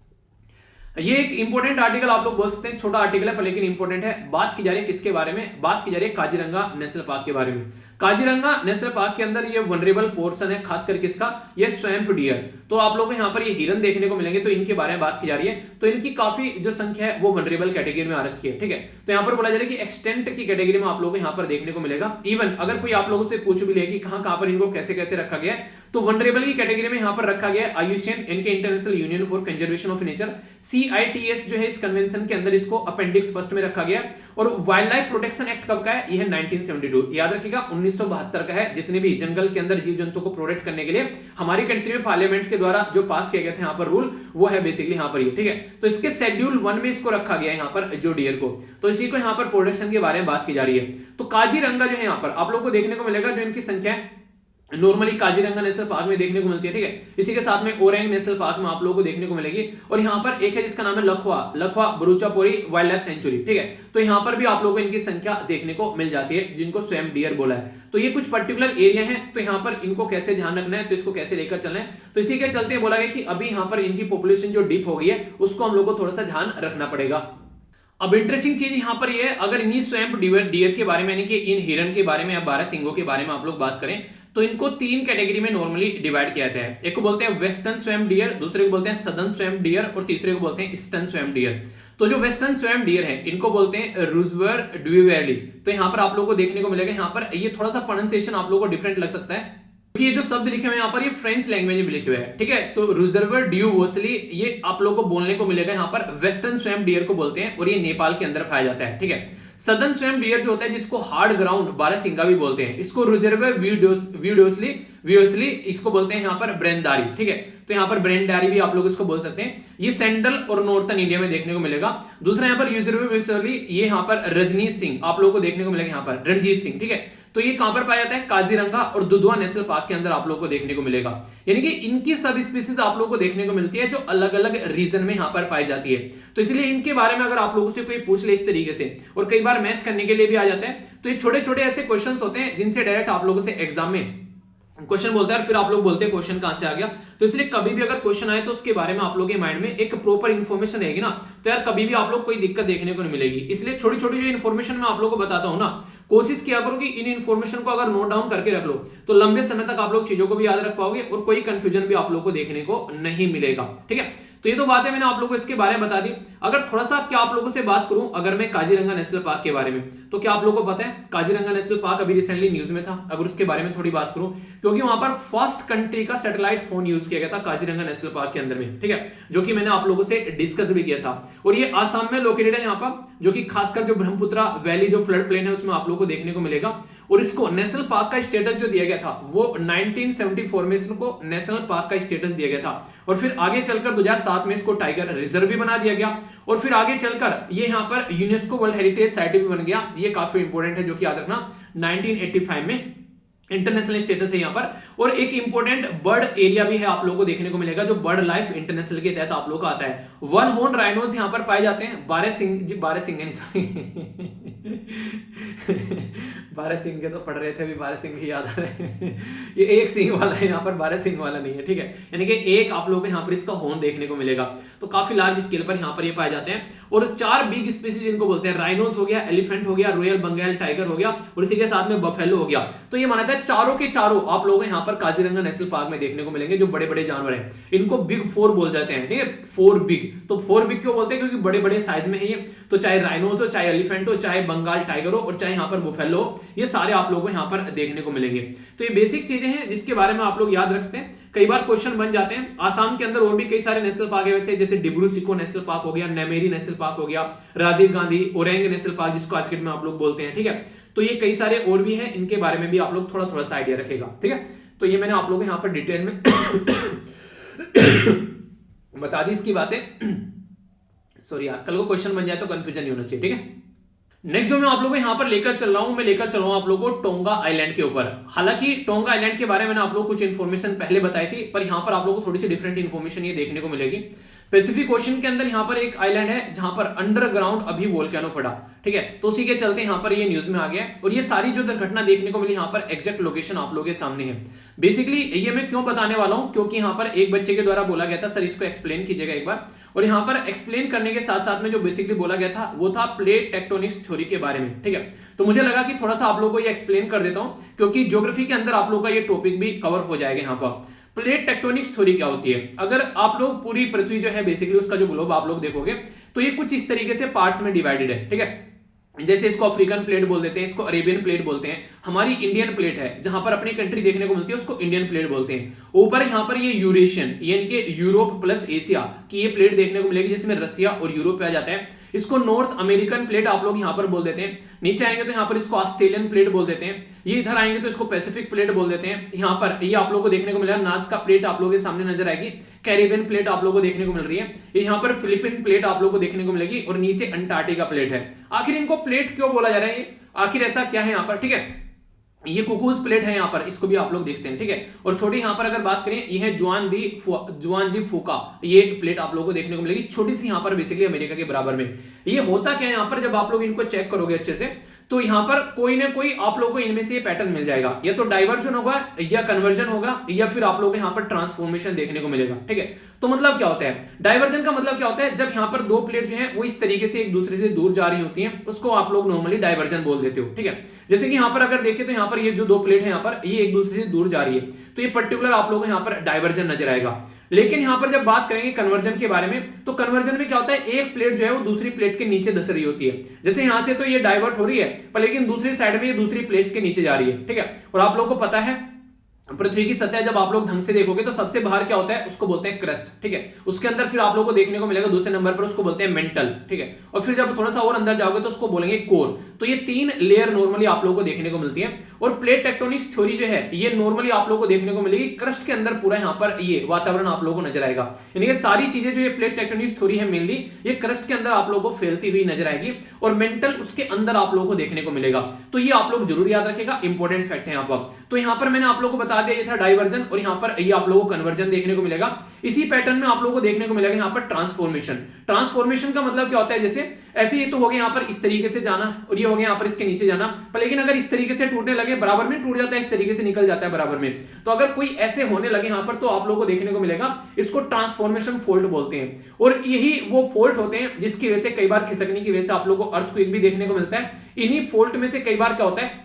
ये एक इंपॉर्टेंट आर्टिकल आप लोग बोल सकते हैं, छोटा आर्टिकल है पर लेकिन इंपॉर्टेंट है। बात की जा रही है किसके बारे में, बात की जा रही है काजीरंगा नेशनल पार्क के बारे में। काजीरंगा नेशनल पार्क के अंदर ये वनरेबल पोर्शन है, खासकर किसका, ये स्वैम्प डियर। तो आप लोगों को यहाँ पर ये हिरन देखने को मिलेंगे, तो इनके बारे में बात की जा रही है। तो इनकी काफी जो संख्या है वो वनरेबल कैटेगरी में आ रखी है। ठीक है, तो यहाँ पर बोला जा रहा है कि एक्सटेंट की कैटेगरी में आप लोगों को यहाँ पर देखने को मिलेगा। इवन अगर कोई आप लोगों से पूछ भी ले कि कहां पर इनको कैसे कैसे रखा गया है, तो वनरेबल की कैटेगरी में यहां पर रखा गया है आईयूसीएन, इनके international union for conservation of nature, CITES जो है इस कन्वेंशन के अंदर इसको अपेंडिक्स फर्स्ट में रखा गया। और वाइल्ड लाइफ प्रोटेक्शन एक्ट कब का है, यह 1972, याद रखिएगा 1972 का है। जितने भी जंगल के अंदर जीव जंतु को प्रोटेक्ट करने के लिए हमारी कंट्री में पार्लियामेंट के द्वारा जो पास किया गया था यहाँ पर रूल, वो है बेसिकली यहाँ पर ये। ठीक है, तो इसके शेड्यूल 1 में इसको रखा गया है यहाँ पर जो डियर को, तो इसी को यहाँ पर प्रोटेक्शन के बारे में बात की जा रही है। तो काजीरंगा जो है यहाँ पर आप लोगों को देखने को मिलेगा, जो इनकी संख्या है नॉर्मली काजीरंगा नेशनल पार्क में देखने को मिलती है, ठीक है। इसी के साथ में ओरंग नेशनल पार्क में आप लोगों को देखने को मिलेगी। और यहाँ पर एक है जिसका नाम है लखवा बरूचापोरी वाइल्ड लाइफ सेंचुरी, ठीक है। तो यहाँ पर भी आप लोगों को इनकी संख्या देखने को मिल जाती है, जिनको स्वयं डियर बोला है। तो ये कुछ पर्टिकुलर एरिया है, तो यहाँ पर इनको कैसे ध्यान रखना है, तो इसको कैसे लेकर चलना है, तो इसी के चलते बोला गया कि अभी यहाँ पर इनकी पॉपुलेशन जो डीप हो गई है उसको हम लोग को थोड़ा सा ध्यान रखना पड़ेगा। अब इंटरेस्टिंग चीज यहाँ पर ये है, अगर इन्हीं स्वयं डियर के बारे में यानी कि इन हिरन के बारे में या 12 सिंगों के बारे में आप लोग बात करें, तो इनको 3 कैटेगरी में नॉर्मली डिवाइड किया जाता है। एक को बोलते हैं वेस्टर्न स्वयं डियर, दूसरे को बोलते हैं सदर्न स्वयं डियर और तीसरे को बोलते हैं ईस्टर्न स्वयं डियर। तो जो वेस्टर्न स्वयं डियर है इनको बोलते हैं रूजवर ड्यूवेली। तो यहाँ पर आप लोगों को देखने को मिलेगा, यहाँ पर ये थोड़ा सा प्रोनाउंसिएशन आप लोगों को डिफरेंट लग सकता है, क्योंकि ये जो शब्द लिखे हुए हैं यहाँ पर ये फ्रेंच लैंग्वेज में लिखे हुए हैं, ठीक है। तो रिजर्वर ड्यू वोसली ये आप लोगों को बोलने को मिलेगा, यहाँ पर वेस्टर्न स्वयं डियर को बोलते हैं और ये नेपाल के अंदर पाया जाता है, ठीक है। सदर्न स्वयं डियर जो होता है जिसको हार्ड ग्राउंड बारहसिंगा भी बोलते हैं, इसको रिजर्वर व्यूडोसली इसको बोलते हैं यहाँ पर ब्रेनदारी, ठीक है। तो यहाँ पर ब्रेनदारी भी आप लोग इसको बोल सकते हैं। ये सेंट्रल और नॉर्थर्न इंडिया में देखने को मिलेगा। दूसरा यहाँ पर यूजरली ये यहाँ पर रजनीत सिंह आप लोगों को देखने को मिलेगा, यहाँ पर रणजीत सिंह, ठीक है। तो ये कहां पर पाया जाता है, काजीरंगा और दुधवा नेशनल पार्क के अंदर आप लोगों को देखने को मिलेगा। यानी कि इनकी सब स्पीसीज आप लोगों को देखने को मिलती है जो अलग अलग रीजन में यहां पर पाई जाती है। तो इसलिए इनके बारे में अगर आप लोगों से कोई पूछ ले इस तरीके से, और कई बार मैच करने के लिए भी आ जाता है, तो ये छोटे छोटे ऐसे क्वेश्चंस होते हैं जिनसे डायरेक्ट आप लोगों से एग्जाम में क्वेश्चन बोलता है और फिर आप लोग बोलते हैं क्वेश्चन कहां से आ गया। तो इसलिए कभी भी अगर क्वेश्चन आए तो उसके बारे में आप लोगों के माइंड में एक प्रॉपर इन्फॉर्मेशन रहेगी ना, तो यार कभी भी आप लोग कोई दिक्कत देखने को नहीं मिलेगी। इसलिए छोटी छोटी जो इन्फॉर्मेशन मैं आप लोगों को बताता हूं ना, कोशिश किया करो कि इन इन्फॉर्मेशन को अगर नोट डाउन करके रख लो तो लंबे समय तक आप लोग चीजों को भी याद रख पाओगे और कोई कंफ्यूजन भी आप लोग को देखने को नहीं मिलेगा, ठीक है। तो ये तो बात है, मैंने आप लोगों को इसके बारे में बता दी। अगर थोड़ा सा क्या आप लोगों से बात करूं अगर मैं काजीरंगा नेशनल पार्क के बारे में, तो क्या आप लोगों को पता है काजीरंगा नेशनल पार्क अभी रिसेंटली न्यूज में था, अगर उसके बारे में थोड़ी बात करूं, क्योंकि वहां पर फर्स्ट कंट्री का सैटेलाइट फोन यूज किया गया था काजीरंगा नेशनल पार्क के अंदर में, ठीक है, जो कि मैंने आप लोगों से डिस्कस भी किया था। और ये आसाम में लोकेटेड है यहाँ पर, जो कि खासकर जो ब्रह्मपुत्रा वैली जो फ्लड प्लेन है उसमें आप लोगों को देखने को मिलेगा। और इसको नेशनल पार्क का स्टेटस जो दिया गया था वो 1974 में इसको नेशनल पार्क का स्टेटस दिया गया था। और फिर आगे चलकर 2007 में इसको टाइगर रिजर्व भी बना दिया गया। और फिर आगे चलकर ये यहाँ पर यूनेस्को वर्ल्ड हेरिटेज साइट भी बन गया। ये काफी इंपॉर्टेंट है, जो कि याद रखना 1985 में इंटरनेशनल स्टेटस है यहाँ पर। और एक इंपॉर्टेंट बर्ड एरिया भी है आप लोगों को देखने को मिलेगा, जो बर्ड लाइफ इंटरनेशनल के तहत आप लोगों को आता है। 1 हॉर्न राइनोज यहाँ पर पाए जाते हैं। 12 सिंह के तो पढ़ रहे थे अभी, 12 सिंह ही याद आ रहे हैं। ये एक सिंह वाला है यहाँ पर, 12 सिंह वाला नहीं है, ठीक है। यानी कि एक आप लोगों को यहाँ पर इसका हॉर्न देखने को मिलेगा। तो काफी लार्ज स्केल पर यहाँ पर ये पाए जाते हैं। और 4 बिग स्पीसीज इनको बोलते हैं, राइनोज हो गया, एलिफेंट हो गया, रॉयल बंगाल टाइगर हो गया और इसी के साथ में बफेलो हो गया। तो ये माना था चारों के चारों आप लोगों को यहाँ पर काजीरंगा नेशनल पार्क में देखने को मिलेंगे। जो बड़े बड़े जानवर हैं इनको बिग 4 बोल जाते हैं, ठीक है, 4 बिग। तो 4 बिग क्यों बोलते हैं, क्योंकि बड़े बड़े साइज में है ये। तो चाहे राइनोस हो, चाहे एलिफेंट हो, चाहे बंगाल टाइगर हो और चाहे यहाँ पर बुफेलो हो, ये सारे आप लोगों को यहाँ पर देखने को मिलेंगे। तो ये बेसिक चीजें हैं जिसके बारे में आप लोग याद रखते हैं, कई बार क्वेश्चन बन जाते हैं। आसाम के अंदर और भी कई सारे नेशनल पार्क है वैसे, जैसे डिब्रू सिको नेशनल पार्क हो गया, नेमेरी नेशनल पार्क हो गया, राजीव गांधी ओरेंग नेशनल पार्क जिसको आज के में आप लोग बोलते हैं, ठीक है। तो ये कई सारे और भी हैं, इनके बारे में भी आप लोग थोड़ा थोड़ा सा आइडिया रखेगा, ठीक है। तो ये मैंने आप लोगों को यहाँ पर डिटेल में बता दी इसकी बातें। सॉरी यार, कल को क्वेश्चन बन जाए तो कंफ्यूजन नहीं होना चाहिए, ठीक है। नेक्स्ट जो मैं आप लोगों को यहाँ पर लेकर चल रहा हूं, मैं लेकर चल रहा हूं आप लोगों को टोंगा आइलैंड के ऊपर। हालांकि टोंगा आइलैंड के बारे में मैंने आप लोगों को कुछ इन्फॉर्मेशन पहले बताई थी, पर यहाँ पर आप लोगों को थोड़ी सी डिफरेंट इन्फॉर्मेशन ये देखने को मिलेगी। पैसिफिक ओशन के अंदर यहाँ पर एक आइलैंड है जहां पर अंडरग्राउंड अभी वोल्केनो फटा, ठीक है। तो उसी के चलते यहाँ पर ये न्यूज में आ गया है। और ये सारी जो दुर्घटना देखने को मिली यहाँ पर एग्जैक्ट लोकेशन आप लोगों के सामने है। बेसिकली ये मैं क्यों बताने वाला हूं, क्योंकि यहाँ पर एक बच्चे के द्वारा बोला गया था सर इसको एक्सप्लेन कीजिएगा एक बार। और यहाँ पर एक्सप्लेन करने के साथ साथ में जो बेसिकली बोला गया था वो था प्लेट टेक्टोनिक्स थ्योरी के बारे में, ठीक है। तो मुझे लगा कि थोड़ा सा आप लोगों को ये एक्सप्लेन कर देता हूं, क्योंकि ज्योग्राफी के अंदर आप लोगों का ये टॉपिक भी कवर हो जाएगा। यहाँ पर प्लेट टेक्टोनिक्स थ्योरी क्या होती है, अगर आप लोग पूरी पृथ्वी जो है बेसिकली उसका जो ग्लोब आप लोग देखोगे तो ये कुछ इस तरीके से पार्ट्स में डिवाइडेड है, ठीक है। जैसे इसको अफ्रीकन प्लेट बोल देते हैं, इसको अरेबियन प्लेट बोलते हैं। हमारी इंडियन प्लेट है जहां पर अपनी कंट्री देखने को मिलती है उसको इंडियन प्लेट बोलते हैं। ऊपर यहाँ पर ये यूरेशियन यानी कि यूरोप प्लस एशिया की ये प्लेट देखने को मिलेगी, जिसमें रसिया और यूरोप आ जाता है। इसको नॉर्थ अमेरिकन प्लेट आप लोग यहाँ पर बोल देते हैं। नीचे आएंगे तो यहाँ पर इसको ऑस्ट्रेलियन प्लेट बोल देते हैं। ये इधर आएंगे तो इसको पैसिफिक प्लेट बोल देते हैं। यहाँ पर ये आप लोगों को देखने को मिलेगा नाज़का प्लेट आप लोगों के सामने नजर आएगी। कैरिबियन प्लेट आप लोगों को देखने को मिल रही है। यहाँ पर फिलिपिन प्लेट आप लोगों को देखने को मिलेगी और नीचे अंटार्कटिका प्लेट है। आखिर इनको प्लेट क्यों बोला जा रहा है, आखिर ऐसा क्या है यहाँ पर, ठीक है। ये कुकूज प्लेट है यहाँ पर, इसको भी आप लोग देखते हैं, ठीक है। और छोटी यहाँ पर अगर बात करें, ये है जुआन दी फूका, ये प्लेट आप लोगों को देखने को मिलेगी, छोटी सी यहाँ पर बेसिकली अमेरिका के बराबर में। ये होता क्या है यहाँ पर, जब आप लोग इनको चेक करोगे अच्छे से, तो यहाँ पर कोई ना कोई आप लोगों को इनमें से ये पैटर्न मिल जाएगा, या तो डाइवर्जन होगा, या कन्वर्जन होगा, या फिर आप लोगों को यहाँ पर ट्रांसफॉर्मेशन देखने को मिलेगा, ठीक है। तो मतलब क्या होता है, डाइवर्जन का मतलब क्या होता है, जब यहाँ पर दो प्लेट जो है वो इस तरीके से एक दूसरे से दूर जा रही होती हैं, उसको आप लोग नॉर्मली डाइवर्जन बोल देते हो, ठीक है। जैसे कि यहाँ पर अगर देखें तो यहाँ पर ये जो दो प्लेट है यहाँ पर, ये एक दूसरे से दूर जा रही है, तो ये पर्टिकुलर आप लोगों को यहाँ पर डाइवर्जन नजर आएगा। लेकिन यहां पर जब बात करेंगे कन्वर्जन के बारे में, तो कन्वर्जन में क्या होता है, एक प्लेट जो है वो दूसरी प्लेट के नीचे धस रही होती है। जैसे यहां से तो ये डाइवर्ट हो रही है, पर लेकिन दूसरी साइड में ये दूसरी प्लेट के नीचे जा रही है, ठीक है। और आप लोगों को पता है पृथ्वी की सतह जब आप लोग ढंग से देखोगे तो सबसे बाहर क्या होता है, उसको बोलते हैं क्रस्ट, ठीक है। उसके अंदर फिर आप लोगों को देखने को मिलेगा दूसरे नंबर पर, उसको बोलते हैं मेंटल, ठीक है। और फिर जब थोड़ा सा और अंदर जाओगे तो उसको बोलेंगे कोर। तो ये तीन लेयर नॉर्मली आप लोगों को देखने को मिलती है। और प्लेट टेक्टोनिक्स थ्योरी जो है ये नॉर्मली आप लोगों को देखने को मिलेगी क्रस्ट के अंदर, पूरा यहाँ पर ये वातावरण आप लोगों को नजर आएगा। यानी कि सारी चीजें जो ये प्लेट टेक्टोनिक्स थ्योरी है मेनली, ये क्रस्ट के अंदर आप लोगों को फैलती हुई नजर आएगी, और मेंटल उसके अंदर आप लोगों को देखने को मिलेगा। तो ये आप लोग जरूर याद रखेगा, इंपॉर्टेंट फैक्ट है यहाँ पर। तो यहाँ पर मैंने आप लोगों को बता दिया, ये था डाइवर्जन, और यहाँ पर ये आप लोगों को कन्वर्जन देखने को मिलेगा। इसी पैटर्न में आप लोगों को देखने को मिलेगा यहाँ पर ट्रांसफॉर्मेशन। ट्रांसफॉर्मेशन का मतलब क्या होता है, जैसे ऐसे ये तो हो गया यहाँ पर इस तरीके से जाना, और ये हो गया यहाँ पर इसके नीचे जाना, पर लेकिन अगर इस तरीके से टूटने लगे, बराबर में टूट जाता है, इस तरीके से निकल जाता है बराबर में। तो अगर कोई ऐसे होने लगे यहाँ पर, तो आप लोगों को देखने को मिलेगा, इसको ट्रांसफॉर्मेशन फॉल्ट बोलते हैं। और यही वो फॉल्ट होते हैं जिसकी वजह से कई बार खिसकने की वजह से आप लोगों को अर्थक्वेक भी देखने को मिलता है। इन्हीं फॉल्ट में से कई बार क्या होता है,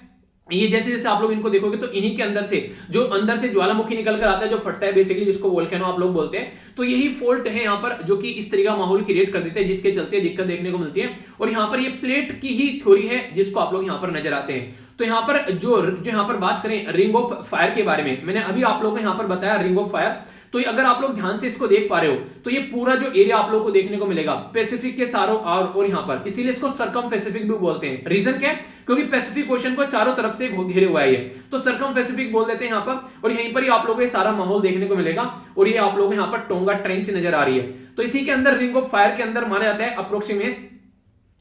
ये जैसे जैसे आप लोग इनको देखोगे तो इन्हीं के अंदर से जो अंदर से ज्वालामुखी निकल कर आता है, जो फटता है बेसिकली, जिसको वोल्केनो आप लोग बोलते हैं, तो यही फॉल्ट है यहाँ पर जो कि इस तरीका माहौल क्रिएट कर देते हैं, जिसके चलते दिक्कत देखने को मिलती है। और यहाँ पर ये प्लेट की ही थ्योरी है जिसको आप लोग यहाँ पर नजर आते हैं। तो यहाँ पर जो यहाँ पर बात करें रिंग ऑफ फायर के बारे में, मैंने अभी आप लोगों को यहाँ पर बताया रिंग ऑफ फायर। तो अगर आप लोग ध्यान से इसको देख पा रहे हो, तो ये पूरा जो एरिया आप लोगों को देखने को मिलेगा पैसिफिक के चारों और यहाँ पर, इसीलिए इसको सरकम पैसिफिक भी बोलते हैं। रीजन क्या है, क्योंकि पैसिफिक ओशन को चारों तरफ से घेरे हुआ है ये, तो सरकम पैसिफिक बोल देते हैं यहाँ पर। और यहीं पर ही आप लोगों को ये सारा माहौल देखने को मिलेगा। और ये आप लोगों को यहाँ पर टोंगा ट्रेंच नजर आ रही है। तो इसी के अंदर रिंग ऑफ फायर के अंदर माना जाता है अप्रोक्सीमेट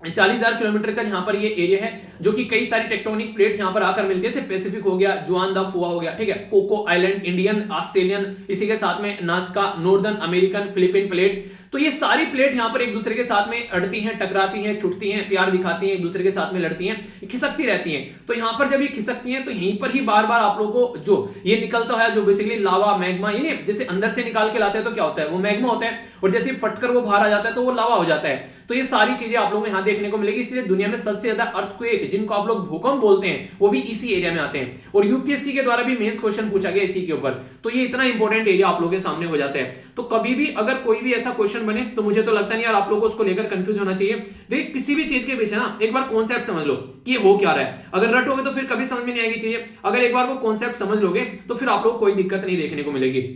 40,000 किलोमीटर का यहाँ पर ये एरिया है, जो कि कई सारी टेक्टोनिक प्लेट यहाँ पर आकर मिलती है। जैसे पैसिफिक हो गया, जुआन दा फुआ हो गया, ठीक है, कोको आइलैंड, इंडियन, ऑस्ट्रेलियन, इसी के साथ में Nazca, northern American, Philippine plate. तो ये सारी प्लेट यहाँ पर एक दूसरे के साथ में अड़ती हैं, टकराती हैं, छुटती हैं, प्यार दिखाती हैं, एक दूसरे के साथ में लड़ती हैं, खिसकती रहती हैं। तो यहाँ पर जब ये खिसकती हैं, तो यहीं पर ही बार बार आप लोगों को जो ये निकलता है, जो बेसिकली लावा मैग्मा, यानी जैसे अंदर से निकाल के लाते हैं तो क्या होता है, वो मैग्मा होता है, और जैसे फटकर वो बाहर आ जाता है तो वो लावा हो जाता है। तो ये सारी चीजें आप लोगों को यहाँ देखने को मिलेगी। इसलिए दुनिया में सबसे ज्यादा अर्थक्वेक, जिनको आप लोग भूकंप बोलते हैं, वो भी इसी एरिया में आते हैं। और यूपीएससी के द्वारा भी मेंस क्वेश्चन पूछा गया इसी के ऊपर। तो ये इतना इंपॉर्टेंट एरिया आप लोगों के सामने हो जाता है। तो कभी भी अगर कोई भी ऐसा क्वेश्चन बने, तो मुझे तो लगता नहीं यार आप लोगों को उसको लेकर कंफ्यूज होना चाहिए। देखिए किसी भी चीज के पीछे ना एक बार कॉन्सेप्ट समझ लो कि ये हो क्या रहा है। अगर रटोगे तो फिर कभी समझ में नहीं आएगी चीजें। अगर एक बार वो कॉन्सेप्ट समझ लोगे तो फिर आप लोग को कोई दिक्कत नहीं देखने को मिलेगी।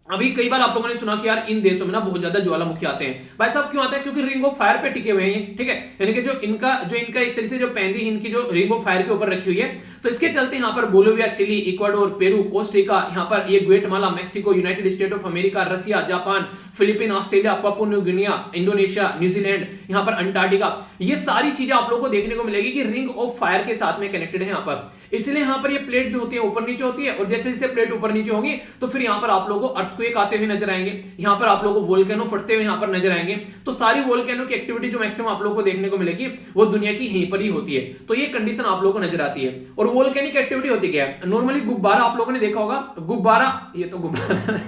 अभी कई बार आप लोगों ने सुना कि यार इन देशों में ना बहुत ज्यादा ज्वालामुखी आते हैं। भाई साहब क्यों आते हैं, क्योंकि रिंग ऑफ फायर पे टिके हुए हैं, ठीक है। यानी कि जो इनका एक तरीके से जो पैंदी इनकी जो रिंग ऑफ फायर के ऊपर रखी हुई है, तो इसके चलते यहाँ पर Bolivia, Chile, Ecuador, Peru, Costa Rica, यहाँ पर ये Guatemala, Mexico, United State of America, Russia, Japan, Philippine, Australia, Papua New Guinea, Indonesia, New Zealand, यहाँ पर अंटार्कटिका, ये सारी चीजें आप लोगों को देखने को मिलेगी कि रिंग ऑफ फायर के साथ में कनेक्टेड है यहाँ पर। इसलिए यहाँ पर ये प्लेट जो होती है ऊपर नीचे होती है, और जैसे जैसे प्लेट ऊपर नीचे होगी तो फिर यहाँ पर आप लोगों को अर्थक्वेक आते हुए नजर आएंगे, यहाँ पर आप लोगों को वोल्केनो फटते हुए यहाँ पर नजर आएंगे। तो सारी वोल्केनो की एक्टिविटी जो मैक्सिमम आप लोगों को देखने को मिलेगी वो दुनिया की यहीं पर ही होती है। तो ये कंडीशन आप लोगों को नजर आती है। और वोल्केनिक एक्टिविटी होती क्या है, नॉर्मली गुब्बारा आप लोगों ने देखा होगा, गुब्बारा, ये तो गुब्बारा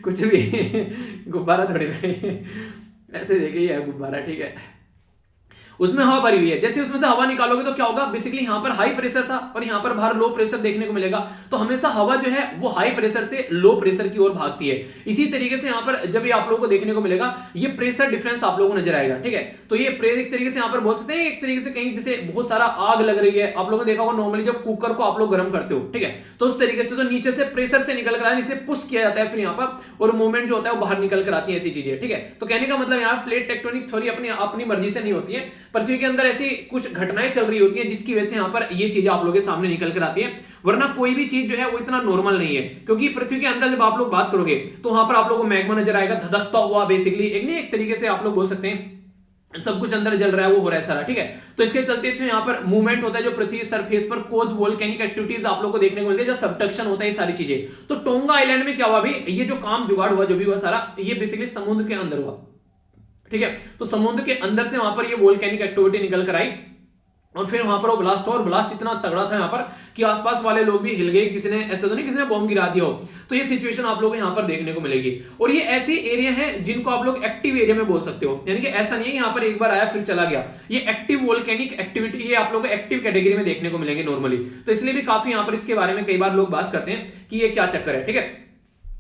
कुछ भी गुब्बारा थोड़ी ऐसे देखिए गुब्बारा, ठीक है, उसमें हवा भरी हुई है। जैसे उसमें से हवा निकालोगे तो क्या होगा, बेसिकली यहाँ पर हाई प्रेशर था और यहाँ पर बाहर लो प्रेशर देखने को मिलेगा। तो हमेशा हवा जो है वो हाई प्रेशर से लो प्रेशर की ओर भागती है। इसी तरीके से यहाँ पर जब ये आप लोगों को देखने को मिलेगा, ये प्रेशर डिफरेंस आप लोगों को नजर आएगा, ठीक है। तो ये एक तरीके से यहाँ पर बोल सकते हैं, एक तरीके से कहीं जैसे बहुत सारा आग लग रही है, आप लोगों ने देखा होगा नॉर्मली जब कुकर को आप लोग गर्म करते हो, ठीक है, तो उस तरीके से तो नीचे से प्रेशर से निकल कर आया, इसे पुश किया जाता है फिर यहाँ पर, और मूवमेंट जो होता है वो बाहर निकल कर आती है, ऐसी चीजें, ठीक है। तो कहने का मतलब यहाँ प्लेट टेक्टोनिक थ्योरी अपनी मर्जी से नहीं होती है, पृथ्वी के अंदर ऐसी कुछ घटनाएं चल रही होती हैं जिसकी वजह से यहाँ पर ये चीजें आप लोगों के सामने निकल कर आती है। वरना कोई भी चीज जो है वो इतना नॉर्मल नहीं है, क्योंकि पृथ्वी के अंदर जब आप लोग बात करोगे तो वहां पर आप लोगों को मैग्मा नजर आएगा धधकता हुआ, बेसिकली एक तरीके से आप लोग बोल सकते हैं सब कुछ अंदर जल रहा है, वो हो रहा है सारा, ठीक है। तो इसके चलते तो यहाँ पर मूवमेंट होता है जो पृथ्वी सरफेस पर कोज वोल्केनिक एक्टिविटीज आप लोगों को देखने को मिलती है, जब सबडक्शन होता है, ये सारी चीजें। तो टोंगा आइलैंड में क्या हुआ अभी, ये जो काम जुगाड़ हुआ, जो भी हुआ सारा, ये बेसिकली समुद्र के अंदर हुआ, ठीक है। तो समुद्र के अंदर से वहां पर ये वोल्केनिक एक्टिविटी निकल कर आई और फिर वहां पर वो ब्लास्ट हुआ, और ब्लास्ट इतना तगड़ा था यहाँ पर कि आसपास वाले लोग भी हिल गए, किसी ने, ऐसा तो नहीं किसी ने बॉम्ब गिरा दिया हो। तो ये सिचुएशन आप लोगों को यहाँ पर देखने को मिलेगी। और ये ऐसे एरिया हैं जिनको आप लोग एक्टिव एरिया में बोल सकते हो, यानी कि ऐसा नहीं है यहाँ पर एक बार आया फिर चला गया। ये एक्टिव वोल्केनिक एक्टिविटी, ये आप लोग को एक्टिव कैटेगरी में देखने को मिलेंगे नॉर्मली। तो इसलिए भी काफी यहाँ पर इसके बारे में कई बार लोग बात करते हैं कि ये क्या चक्कर है, ठीक है।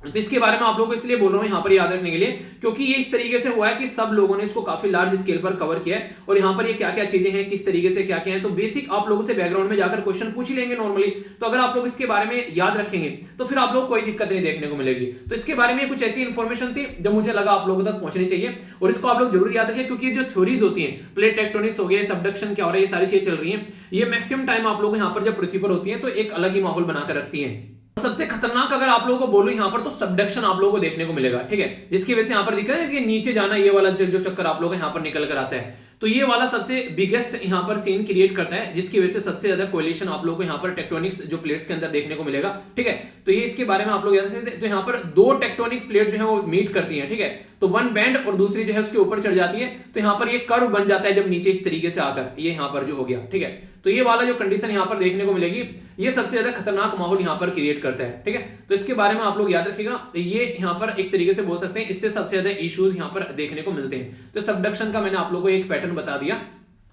तो इसके बारे में आप लोगों को इसलिए बोल रहा हूं यहां पर याद रखने के लिए, क्योंकि ये इस तरीके से हुआ है कि सब लोगों ने इसको काफी लार्ज स्केल पर कवर किया है, और यहां पर ये क्या क्या चीजें हैं, किस तरीके से क्या क्या है, तो बेसिक आप लोगों से बैकग्राउंड में जाकर क्वेश्चन पूछ ही लेंगे नॉर्मली। तो अगर आप लोग इसके बारे में याद रखेंगे तो फिर आप लोग कोई दिक्कत नहीं देखने को मिलेगी। तो इसके बारे में कुछ ऐसी इंफॉर्मेशन थी जो मुझे लगा आप लोगों तक पहुंचनी चाहिए, और इसको आप लोग जरूर याद रखें, क्योंकि जो थ्योरीज होती है, प्लेट टेक्टोनिक्स हो गया, सबडक्शन क्या हो रहा है, ये सारी चीजें चल रही है, ये मैक्सिमम टाइम आप लोग यहाँ पर जब पृथ्वी पर होती है तो एक अलग ही माहौल बनाकर रखती है। सबसे खतरनाक अगर आप लोगों को बोलूं यहां पर, तो सबडक्शन आप लोगों को देखने को मिलेगा, ठीक है, जिसकी वजह से यहां पर दिख रहा है कि नीचे जाना, ये वाला जो चक्कर आप लोग यहां पर निकल कर आता है। तो ये वाला सबसे बिगेस्ट यहां पर सीन क्रिएट करता है, जिसकी वजह से सबसे ज्यादा कोलिशन आप लोगों को यहां पर टेक्टोनिक्स जो प्लेट्स के अंदर देखने को मिलेगा, ठीक है। तो ये इसके बारे में आप लोग याद रखते हैं। तो यहां पर दो टेक्टोनिक प्लेट जो है वो मीट करती हैं, ठीक है। तो वन बैंड और दूसरी जो है उसके ऊपर चढ़ जाती है, तो यहां पर ये कर्व बन जाता है जब नीचे इस तरीके से आकर, ये यहां पर जो हो गया, ठीक है। तो ये वाला जो कंडीशन यहां पर देखने को मिलेगी, ये सबसे ज्यादा खतरनाक माहौल यहां पर क्रिएट करता है, ठीक है। तो इसके बारे में आप लोग याद रखिएगा, ये यहां पर एक तरीके से बोल सकते हैं इससे सबसे ज्यादा इश्यूज यहां पर देखने को मिलते हैं। तो सबडक्शन का मैंने आप लोगों को एक पैटर्न बता दिया।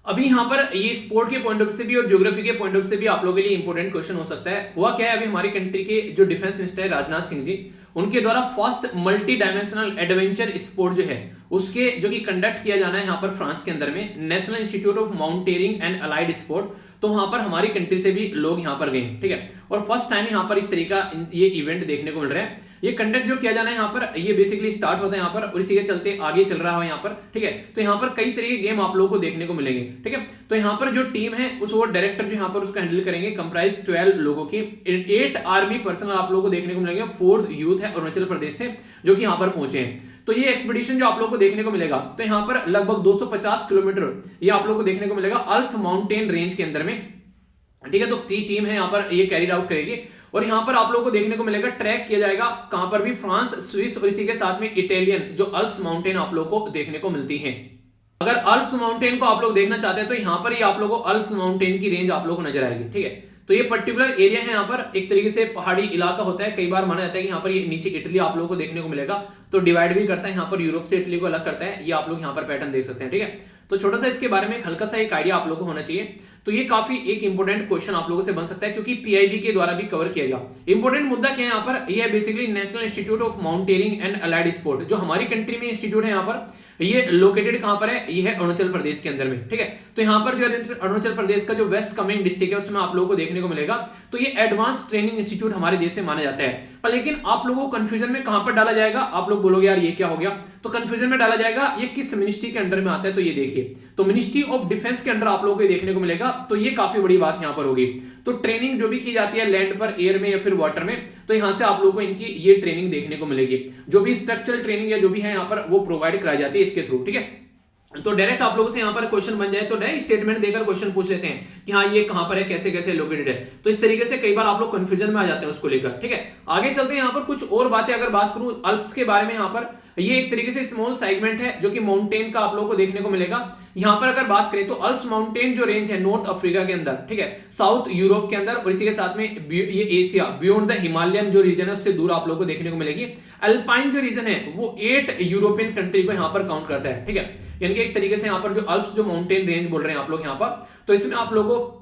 अभी यहां पर ये स्पोर्ट के पॉइंट ऑफ से भी और ज्योग्राफी के पॉइंट ऑफ से भी आप लोगों के लिए इंपॉर्टेंट क्वेश्चन हो सकता है। हुआ क्या है, अभी हमारी कंट्री के जो डिफेंस मिनिस्टर है राजनाथ सिंह जी, उनके द्वारा first multi dimensional adventure sport जो है उसके जो कि कंडक्ट किया जाना है यहाँ पर फ्रांस के अंदर में, national institute of mountaineering and allied sport. तो वहां पर हमारी कंट्री से भी लोग यहाँ पर गए, ठीक है। और फर्स्ट टाइम यहाँ पर इस तरीका ये इवेंट देखने को मिल रहा है। ये कंडक्ट जो किया जाना है यहाँ पर, ये बेसिकली स्टार्ट होता है यहाँ पर और इसी के चलते आगे चल रहा है यहाँ पर, ठीक है। तो यहाँ पर कई तरह के गेम आप लोगों को देखने को मिलेंगे, ठीक है। तो यहाँ पर जो टीम है उस वो डायरेक्टर जो यहाँ पर उसका हैंडल करेंगे, कंप्राइज 12 लोगों की, 8 आर्मी पर्सनल आप लोगों को देखने को मिलेंगे, 4 यूथ है अरुणाचल प्रदेश से जो कि यहाँ पर पहुंचे हैं। तो ये एक्सपीडिशन जो आप लोगों को देखने को मिलेगा, तो यहाँ पर लगभग 250 किलोमीटर ये आप लोगों को देखने को मिलेगा अल्प माउंटेन रेंज के अंदर में, ठीक है। तो टीम है यहाँ पर ये कैरिड आउट करेगी, और यहां पर आप लोगों को देखने को मिलेगा ट्रैक किया जाएगा कहां पर भी, फ्रांस, स्विस और इसी के साथ में इटालियन जो अल्प्स माउंटेन आप लोगों को देखने को मिलती है। अगर अल्प्स माउंटेन को आप लोग देखना चाहते हैं तो यहां पर ही आप लोगों को अल्प्स माउंटेन की रेंज आप लोगों को नजर आएगी, ठीक है। तो ये पर्टिकुलर एरिया है यहाँ पर एक तरीके से पहाड़ी इलाका होता है, कई बार माना जाता है कि यहाँ पर ये नीचे इटली आप लोगों को देखने को मिलेगा, तो डिवाइड भी करता है यहाँ पर, यूरोप से इटली को अलग करता है, ये आप लोग यहाँ पर पैटर्न देख सकते हैं, ठीक है। तो छोटा सा इसके बारे में हल्का सा एक आइडिया आप लोगों को होना चाहिए। तो ये काफी एक इंपॉर्टेंट क्वेश्चन आप लोगों से बन सकता है, क्योंकि पीआईबी के द्वारा भी कवर किया गया। इंपॉर्टेंट मुद्दा क्या है यहाँ पर, ये है basically national institute of mountaineering and allied sport, जो हमारी कंट्री में इंस्टीट्यूट है यहाँ पर, ये लोकेटेड कहां पर है, ये है अरुणाचल प्रदेश के अंदर में, ठीक है। तो यहाँ पर जो अरुणाचल प्रदेश का जो वेस्ट कमेंग डिस्ट्रिक्ट है उसमें आप लोगों को देखने को मिलेगा। तो ये एडवांस ट्रेनिंग इंस्टीट्यूट हमारे देश से माना जाता है, पर लेकिन आप लोगों को कंफ्यूजन में कहां पर डाला जाएगा, आप लोग बोलोगे यार ये क्या हो गया, तो कंफ्यूजन में डाला जाएगा ये किस मिनिस्ट्री के अंडर में आता है। तो ये देखिए, तो मिनिस्ट्री ऑफ डिफेंस के अंडर आप लोगों को देखने को मिलेगा। तो ये काफी बड़ी बात यहाँ पर होगी। तो ट्रेनिंग जो भी की जाती है लैंड पर, एयर में या फिर वाटर में, तो यहां से आप लोगों को इनकी ये ट्रेनिंग देखने को मिलेगी, जो भी स्ट्रक्चरल ट्रेनिंग या जो भी है यहाँ पर वो प्रोवाइड कराई जाती है इसके थ्रू, ठीक है। तो डायरेक्ट आप लोगों से यहाँ पर क्वेश्चन बन जाए तो डायरेक्ट स्टेटमेंट देकर क्वेश्चन पूछ लेते हैं कि हाँ ये कहां पर है, कैसे कैसे लोकेटेड है। तो इस तरीके से कई बार आप लोग कंफ्यूजन में आ जाते हैं उसको लेकर, ठीक है। आगे चलते हैं यहाँ पर कुछ और बातें अगर बात करूं अल्प्स के बारे में, यहाँ पर ये एक तरीके से स्मॉल सेगमेंट है जो कि माउंटेन का आप लोगों को देखने को मिलेगा। यहाँ पर अगर बात करें तो अल्प्स माउंटेन जो रेंज है नॉर्थ अफ्रीका के अंदर, ठीक है, साउथ यूरोप के अंदर और इसी के साथ में ये एशिया बियॉन्ड द हिमालयन जो रीजन है उससे दूर आप लोगों को देखने को मिलेगी। अल्पाइन जो रीजन है वो 8 यूरोपियन कंट्री को यहाँ पर काउंट करता है, ठीक है। यानी कि एक तरीके से यहाँ पर जो अल्प्स जो माउंटेन रेंज बोल रहे हैं आप लोग यहाँ पर, तो इसमें आप लोगों को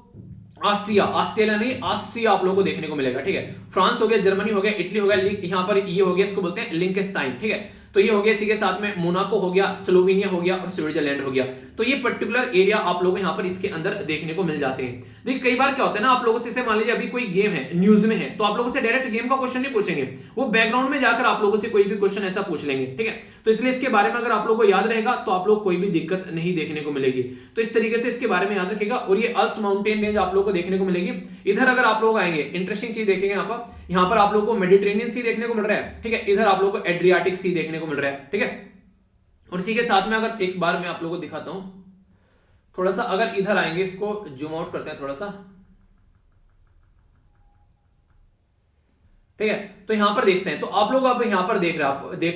ऑस्ट्रेलिया नहीं ऑस्ट्रिया आप लोगों को देखने को मिलेगा, ठीक है। फ्रांस हो गया, जर्मनी हो गया, इटली हो गया, यहाँ पर ये हो गया, इसको बोलते हैं लिंकेस्टाइन, ठीक है। तो ये हो गया, इसी के साथ में मोनाको हो गया, स्लोवेनिया हो गया और स्विट्जरलैंड हो गया। तो ये पर्टिकुलर एरिया आप लोगों को यहाँ पर इसके अंदर देखने को मिल जाते हैं। देखिए कई बार क्या होता है ना, आप लोगों से मान लीजिए अभी कोई गेम है, न्यूज में है, तो आप लोगों से डायरेक्ट गेम का क्वेश्चन नहीं पूछेंगे, वो बैकग्राउंड में जाकर आप लोगों से कोई भी क्वेश्चन ऐसा पूछ लेंगे, ठीक है। तो इसलिए इसके बारे में अगर आप लोगों को याद रहेगा तो आप लोग कोई भी दिक्कत नहीं देखने को मिलेगी। तो इस तरीके से इसके बारे में याद रखिएगा। और ये अल्प्स माउंटेन रेंज आप लोगों को देखने को मिलेगी। इधर अगर आप लोग आएंगे, इंटरेस्टिंग चीज देखेंगे यहाँ पर आप लोगों को मेडिटेरेनियन सी देखने को मिल रहा है, ठीक है। इधर आप लोगों को एड्रियाटिक सी देखने को मिल रहा है, ठीक है। और इसी के साथ में अगर एक बार मैं आप लोगों को दिखाता हूं, थोड़ा सा अगर इधर आएंगे, इसको जूम आउट करते हैं थोड़ा सा, ठीक है। तो यहां पर देखते हैं, तो आप लोग अब यहां पर देख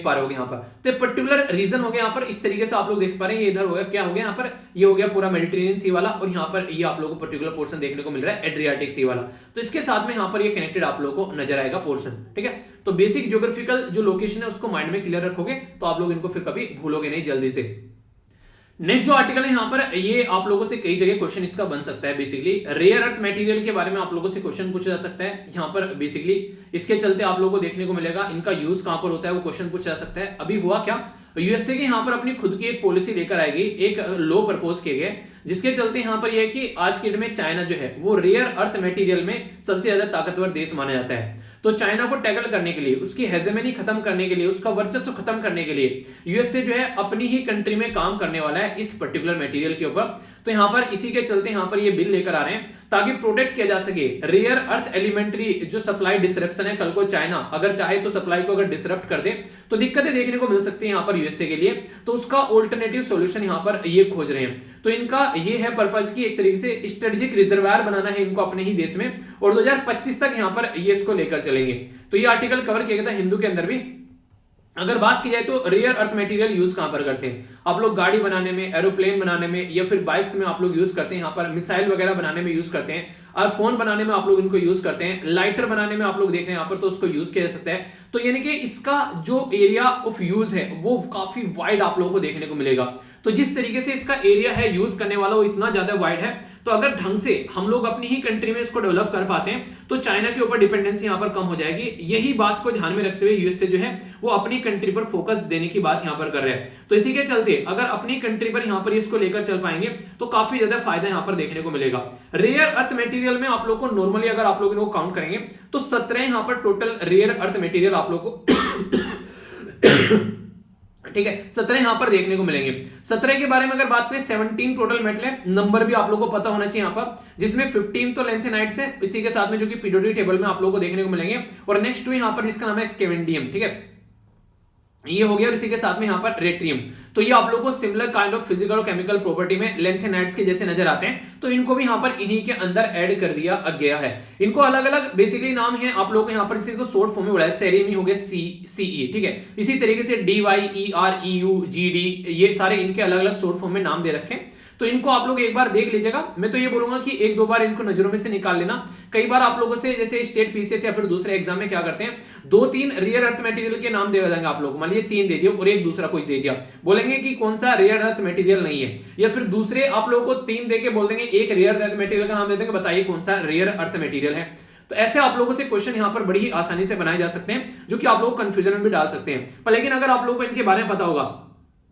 पा रहे हो यहां पर, तो पर्टिकुलर रीजन हो गया यहां पर, इस तरीके से आप लोग देख पा रहे हैं। ये इधर हो गया, क्या हो गया यहां पर, ये हो गया पूरा मेडिटेरियन सी वाला, और यहां पर ये आप लोगों को पर्टिकुलर पोर्शन देखने को मिल रहा है एड्रियाटिक सी वाला। तो इसके साथ में यहां पर ये कनेक्टेड आप लोगों को नजर आएगा पोर्शन, ठीक है। तो बेसिक ज्योग्राफिकल जो लोकेशन है उसको माइंड में क्लियर रखोगे तो आप लोग इनको फिर कभी भूलोगे नहीं जल्दी से। नेक्स्ट जो आर्टिकल है यहां पर, ये आप लोगों से कई जगह क्वेश्चन इसका बन सकता है। बेसिकली रेयर अर्थ मटेरियल के बारे में आप लोगों से क्वेश्चन पूछा जा सकता है यहां पर। बेसिकली इसके चलते आप लोगों को देखने को मिलेगा इनका यूज कहां पर होता है, वो क्वेश्चन पूछा जा सकता है। अभी हुआ क्या, यूएसए के यहां पर अपनी खुद की एक पॉलिसी लेकर आएगी, एक लॉ प्रपोज किए गए, जिसके चलते यहां पर यह है कि आज के डेट में चाइना जो है वो रेयर अर्थ मटेरियल में सबसे ज्यादा ताकतवर देश माना जाता है। तो चाइना को टैकल करने के लिए, उसकी हेजेमनी खत्म करने के लिए, उसका वर्चस्व खत्म करने के लिए यूएसए जो है अपनी ही कंट्री में काम करने वाला है इस पर्टिकुलर मटेरियल के ऊपर। तो यहां पर इसी के चलते यहां पर ये बिल लेकर आ रहे हैं ताकि प्रोटेक्ट किया जा सके रेयर अर्थ एलिमेंट्री जो सप्लाई डिसरप्शन है। कल को चाइना अगर चाहे तो सप्लाई को अगर डिसरप्ट कर दे तो दिक्कतें देखने को मिल सकती है यहां पर यूएसए के लिए। तो उसका ऑल्टरनेटिव सॉल्यूशन यहां पर ये खोज रहे हैं। तो इनका ये है पर्पज की एक तरीके से स्ट्रेटेजिक रिजर्वायर बनाना है इनको अपने ही देश में, और 2025 तक यहां पर ये इसको लेकर चलेंगे। तो ये आर्टिकल कवर किया गया था हिंदू के अंदर भी। अगर बात की जाए तो रेयर अर्थ मटेरियल यूज कहां पर करते हैं आप लोग, गाड़ी बनाने में, एरोप्लेन बनाने में, या फिर बाइक्स में आप लोग यूज करते हैं, यहां पर मिसाइल वगैरह बनाने में यूज करते हैं, और फोन बनाने में आप लोग इनको यूज करते हैं, लाइटर बनाने में आप लोग देख रहे हैं यहां पर, तो उसको यूज किया जा सकता है। तो यानी कि इसका जो एरिया ऑफ यूज है वो काफी वाइड आप लोगों को देखने को मिलेगा। तो जिस तरीके से इसका एरिया है यूज करने वाला वो इतना ज्यादा वाइड है, तो अगर ढंग से हम लोग अपनी ही कंट्री में इसको डेवलप कर पाते हैं तो चाइना के ऊपर डिपेंडेंसी यहां पर कम हो जाएगी। यही बात को ध्यान में रखते हुए यूएसए जो है वो अपनी कंट्री पर फोकस देने की बात यहां पर कर रहे हैं। तो इसी के चलते अगर अपनी कंट्री पर यहां पर इसको लेकर चल पाएंगे तो काफी ज्यादा फायदा यहां पर देखने को मिलेगा। रेयर अर्थ मटेरियल में आप लोग को नॉर्मली अगर आप लोग इनको काउंट करेंगे तो 17 यहां पर टोटल रेयर अर्थ मटेरियल आप लोग को ठीक है 17 यहां पर देखने को मिलेंगे। 17 के बारे में अगर बात करें, 17 टोटल मेटल है, नंबर भी आप लोगों को पता होना चाहिए यहां पर, जिसमें 15 तो लेंथेनाइट्स है इसी के साथ में जो कि पीरियोडिक टेबल में आप लोगों को देखने को मिलेंगे, और नेक्स्ट टू यहां पर जिसका नाम है स्केवेंडियम, ठीक है ये हो गया, और इसी के साथ में यहां पर रेट्रियम। तो ये आप लोगों को सिमिलर काइंड ऑफ फिजिकल और केमिकल प्रॉपर्टी में लेंथेनाइट्स के जैसे नजर आते हैं, तो इनको भी यहां पर इन्हीं के अंदर ऐड कर दिया गया है। इनको अलग अलग बेसिकली नाम है आप लोग यहां पर, इसी को शॉर्ट फॉर्म में बोला है, सेरियम हो गया सीई, ठीक है। इसी तरीके से DYEREU GD ये सारे इनके अलग अलग शॉर्ट फॉर्म में नाम दे रखे हैं। तो इनको आप लोग एक बार देख लीजिएगा। मैं तो ये बोलूंगा कि एक दो बार इनको नजरों में से निकाल लेना। कई बार आप लोगों से जैसे स्टेट पीसीएस या फिर दूसरे एग्जाम में क्या करते हैं, 2-3 रेयर अर्थ मटेरियल के नाम दे देंगे आप लोग, मान लीजिए 3 दे दिए और एक दूसरा कोई दे दिया, बोलेंगे कि कौन सा रेयर अर्थ मटेरियल नहीं है, या फिर दूसरे आप लोगों को 3 देके बोल देंगे एक रेयर अर्थ मटेरियल का नाम दे देंगे, बताइए कौन सा रेयर अर्थ मटेरियल है। तो ऐसे आप लोगों से क्वेश्चन यहां पर बड़ी ही आसानी से बनाए जा सकते हैं, जो कि आप लोग कंफ्यूजन में भी डाल सकते हैं। पर लेकिन अगर आप लोगों को इनके बारे में पता होगा